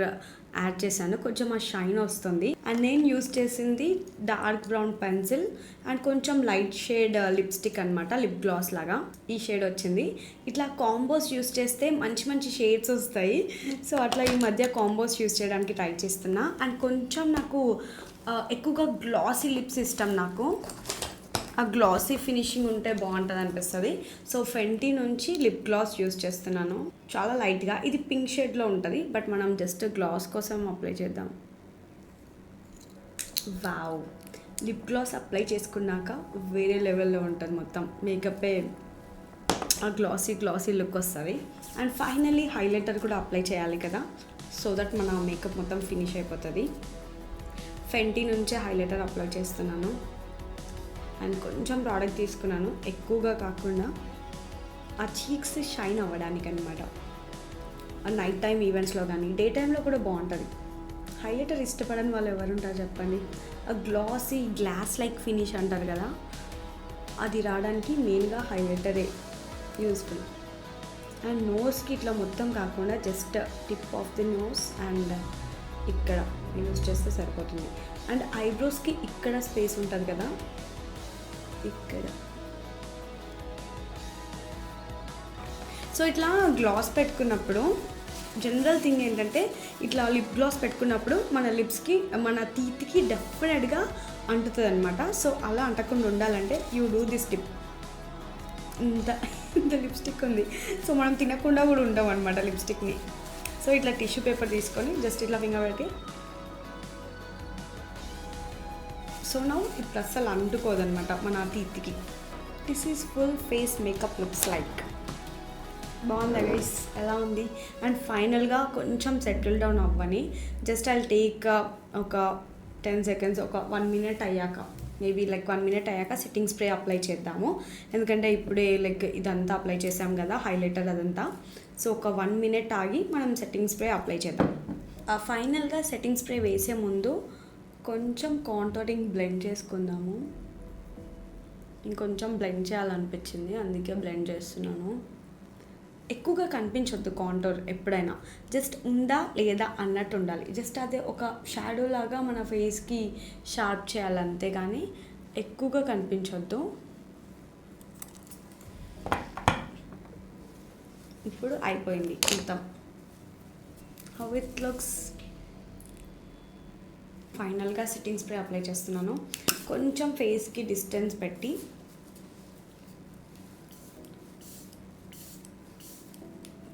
యాడ్ చేశాను, కొంచెం ఆ షైన్ వస్తుంది. అండ్ నేను యూస్ చేసింది డార్క్ బ్రౌన్ పెన్సిల్ అండ్ కొంచెం లైట్ షేడ్ లిప్స్టిక్ అనమాట, లిప్ గ్లాస్ లాగా ఈ షేడ్ వచ్చింది. ఇట్లా కాంబోస్ యూస్ చేస్తే మంచి మంచి షేడ్స్ వస్తాయి. సో అట్లా ఈ మధ్య కాంబోస్ యూస్ చేయడానికి ట్రై చేస్తున్నా. అండ్ కొంచెం నాకు ఎక్కువగా గ్లాసీ లిప్స్ ఇష్టం. నాకు ఆ గ్లాసీ ఫినిషింగ్ ఉంటే బాగుంటుంది అనిపిస్తుంది. సో ఫెంటీ నుంచి లిప్ గ్లాస్ యూస్ చేస్తున్నాను, చాలా లైట్గా. ఇది పింక్ షేడ్లో ఉంటుంది, బట్ మనం జస్ట్ గ్లాస్ కోసం అప్లై చేద్దాం. వావ్, లిప్ గ్లాస్ అప్లై చేసుకున్నాక వేరే లెవెల్లో ఉంటుంది మొత్తం మేకప్పే. ఆ గ్లాసీ లుక్ వస్తుంది. అండ్ ఫైనల్లీ హైలైటర్ కూడా అప్లై చేయాలి కదా, సో దట్ మన మేకప్ మొత్తం ఫినిష్ అయిపోతుంది. ఫెంటీ నుంచే హైలైటర్ అప్లై చేస్తున్నాను. అండ్ కొంచెం ప్రోడక్ట్ తీసుకున్నాను, ఎక్కువగా కాకుండా ఆ చీక్స్ షైన్ అవ్వడానికి అనమాట. నైట్ టైం ఈవెంట్స్లో కానీ డే టైంలో కూడా బాగుంటుంది. హైలైటర్ ఇష్టపడని వాళ్ళు ఎవరు ఉంటారు చెప్పండి. ఆ గ్లాసీ గ్లాస్ లైక్ ఫినిష్ అంటారు కదా, అది రావడానికి మెయిన్గా హైలైటరే యూస్ఫుల్. అండ్ నోస్కి ఇట్లా మొత్తం కాకుండా just tip of the nose and ఇక్కడ యూస్ చేస్తే సరిపోతుంది. అండ్ ఐబ్రోస్కి ఇక్కడ స్పేస్ ఉంటుంది కదా, ఇక్కడ. సో ఇట్లా గ్లాస్ పెట్టుకున్నప్పుడు జనరల్ థింగ్ ఏంటంటే, ఇట్లా లిప్ గ్లాస్ పెట్టుకున్నప్పుడు మన లిప్స్కి మన టీత్కి డెఫినెట్గా అంటుతుంది అనమాట. సో అలా అంటకుండా ఉండాలంటే యూ డూ దిస్ టిప్. ఇంత లిప్స్టిక్ ఉంది, సో మనం తినకుండా కూడా ఉంటాం అనమాట లిప్స్టిక్ని. సో ఇట్లా టిష్యూ పేపర్ తీసుకొని జస్ట్ ఇట్లా ఫింగర్ పెట్టి, సో నౌ ఇప్పుడు అస్సలు అంటుకోదనమాట మన టీత్కి. This is full face makeup looks like. బాగుందా గైస్, ఎలా ఉంది? అండ్ ఫైనల్గా కొంచెం సెటిల్ డౌన్ అవ్వని జస్ట్ ఐ టేక్ ఒక 10 seconds, ఒక 1 minute అయ్యాక, మేబీ లైక్ 1 minute అయ్యాక సెట్టింగ్ స్ప్రే అప్లై చేద్దాము. ఎందుకంటే ఇప్పుడే లైక్ ఇదంతా అప్లై చేసాం కదా, హైలైటర్ అదంతా. సో ఒక 1 minute ఆగి మనం సెట్టింగ్ స్ప్రే అప్లై చేద్దాం. ఫైనల్గా సెట్టింగ్ స్ప్రే వేసే ముందు కొంచెం కాంటోరింగ్ బ్లెండ్ చేసుకుందాము. ఇంకొంచెం బ్లెండ్ చేయాలనిపించింది, అందుకే బ్లెండ్ చేస్తున్నాను. ఎక్కువగా కనిపించొద్దు కాంటోర్ ఎప్పుడైనా, జస్ట్ ఉందా లేదా అన్నట్టు ఉండాలి. జస్ట్ అదే ఒక షాడో లాగా మన ఫేస్కి షార్ప్ చేయాలి, అంతే కానీ ఎక్కువగా కనిపించొద్దు. ఇప్పుడు అయిపోయింది మొత్తం. How it looks. ఫైనల్గా సెట్టింగ్ స్ప్రే అప్లై చేస్తున్నాను. కొంచెం ఫేస్కి డిస్టెన్స్ పెట్టి,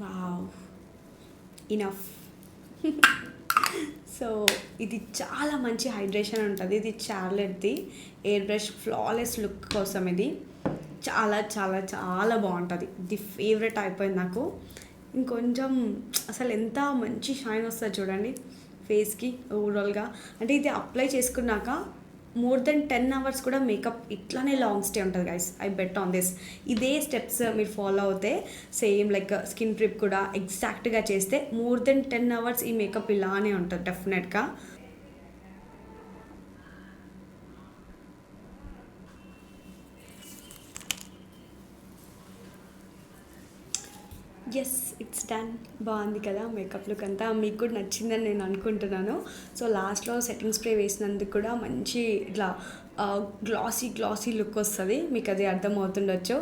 వావ్, ఇనఫ్. సో ఇది చాలా మంచి హైడ్రేషన్ ఉంటుంది. ఇది చార్లెట్ది ఎయిర్ బ్రష్ ఫ్లాలెస్ లుక్ కోసం ఇది చాలా చాలా చాలా బాగుంటుంది. ఇది ఫేవరెట్ అయిపోయింది నాకు. ఇంకొంచెం అసలు ఎంత మంచి షైన్ వస్తుంది చూడండి ఫేస్కి ఓవరాల్గా. అంటే ఇది అప్లై చేసుకున్నాక మోర్ దెన్ 10 అవర్స్ కూడా మేకప్ ఇట్లానే లాంగ్ స్టే ఉంటుంది guys. I bet on this. ఇదే స్టెప్స్ మీరు ఫాలో అవుతే సేమ్ లైక్ స్కిన్ ట్రిప్ కూడా ఎగ్జాక్ట్గా చేస్తే మోర్ దెన్ 10 అవర్స్ ఈ మేకప్ ఇలానే ఉంటుంది డెఫినెట్గా. Yes, it's done. బాగుంది కదా మేకప్ లుక్ అంతా. మీకు కూడా నచ్చిందని నేను అనుకుంటున్నాను. సో లాస్ట్లో సెట్టింగ్ స్ప్రే వేసినందుకు కూడా మంచి ఇట్లా గ్లాసీ లుక్ వస్తుంది. మీకు అది అర్థమవుతుండొచ్చు.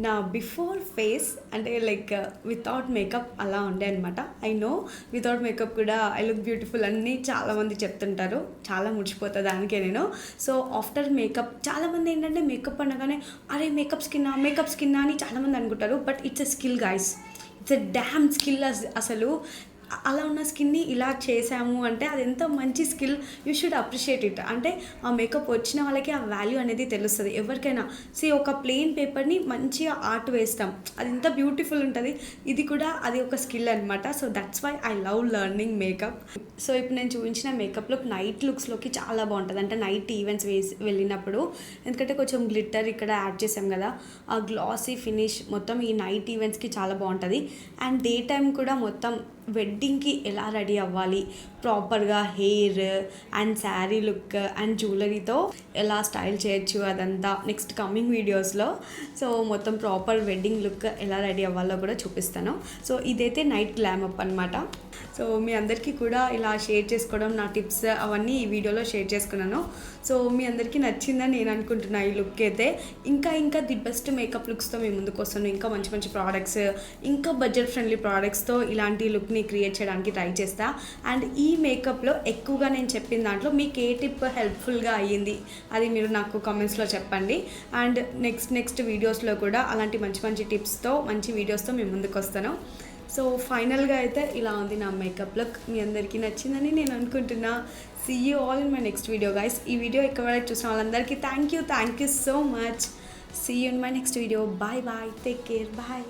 నా బిఫోర్ ఫేస్ అంటే లైక్ వితౌట్ మేకప్ అలా ఉండే అనమాట. ఐ నో వితౌట్ మేకప్ కూడా ఐ లుక్ బ్యూటిఫుల్ అని చాలామంది చెప్తుంటారు. చాలా ముడిచిపోతుంది దానికే నేను. సో ఆఫ్టర్ మేకప్ చాలామంది ఏంటంటే మేకప్ అనగానే అరే మేకప్ స్కిన్నా అని చాలామంది అనుకుంటారు. But it's a skill guys. It's a dam skill. అసలు అలా ఉన్న స్కిన్ని ఇలా చేసాము అంటే అది ఎంత మంచి skill. You should appreciate it. అంటే ఆ మేకప్ వచ్చిన వాళ్ళకి ఆ వాల్యూ అనేది తెలుస్తుంది ఎవరికైనా. ఒక ప్లెయిన్ పేపర్ని మంచిగా ఆర్ట్ వేస్తాం, అది ఎంత బ్యూటిఫుల్ ఉంటుంది. ఇది కూడా అది ఒక స్కిల్ అనమాట. So that's why I love learning makeup. So ఇప్పుడు నేను చూపించిన మేకప్ లుక్ నైట్ లుక్స్లోకి చాలా బాగుంటుంది. అంటే నైట్ ఈవెంట్స్ వెళ్ళినప్పుడు, ఎందుకంటే కొంచెం గ్లిట్టర్ ఇక్కడ యాడ్ చేసాం కదా, ఆ గ్లాసీ ఫినిష్ మొత్తం ఈ నైట్ ఈవెంట్స్కి చాలా బాగుంటుంది. అండ్ డే టైం కూడా మొత్తం వెడ్డింగ్కి ఎలా రెడీ అవ్వాలి, ప్రాపర్గా hair and sari look and జ్యువెలరీతో ఎలా స్టైల్ చేయొచ్చు అదంతా నెక్స్ట్ కమింగ్ వీడియోస్లో. సో మొత్తం ప్రాపర్ వెడ్డింగ్ లుక్ ఎలా రెడీ అవ్వాలో కూడా చూపిస్తాను. సో ఇదైతే నైట్ గ్లామ్ అప్ అనమాట. సో మీ అందరికీ కూడా ఇలా షేర్ చేసుకోవడం, నా టిప్స్ అవన్నీ ఈ వీడియోలో షేర్ చేసుకున్నాను. సో మీ అందరికీ నచ్చిందని నేను అనుకుంటున్నాను ఈ లుక్ అయితే. ఇంకా ది బెస్ట్ మేకప్ లుక్స్తో మేము ముందుకు వస్తాను. ఇంకా మంచి ప్రోడక్ట్స్, ఇంకా బడ్జెట్ ఫ్రెండ్లీ ప్రోడక్ట్స్తో ఇలాంటి లుక్ని క్రియేట్ చేయడానికి ట్రై చేస్తా. అండ్ ఈ మేకప్లో ఎక్కువగా నేను చెప్పిన దాంట్లో మీకు ఏ టిప్ హెల్ప్ఫుల్గా అయ్యింది అది మీరు నాకు కామెంట్స్లో చెప్పండి. అండ్ నెక్స్ట్ వీడియోస్లో కూడా అలాంటి మంచి టిప్స్తో మంచి వీడియోస్తో మేము ముందుకు వస్తాను. సో ఫైనల్గా అయితే ఇలా ఉంది నా మేకప్ లుక్. మీ అందరికీ నచ్చిందని నేను అనుకుంటున్నా. See you all in my next video guys. ఈ వీడియో ఇక్కడ వరకు చూసిన వాళ్ళందరికీ thank you so much. See you in my next video. Bye take care. Bye.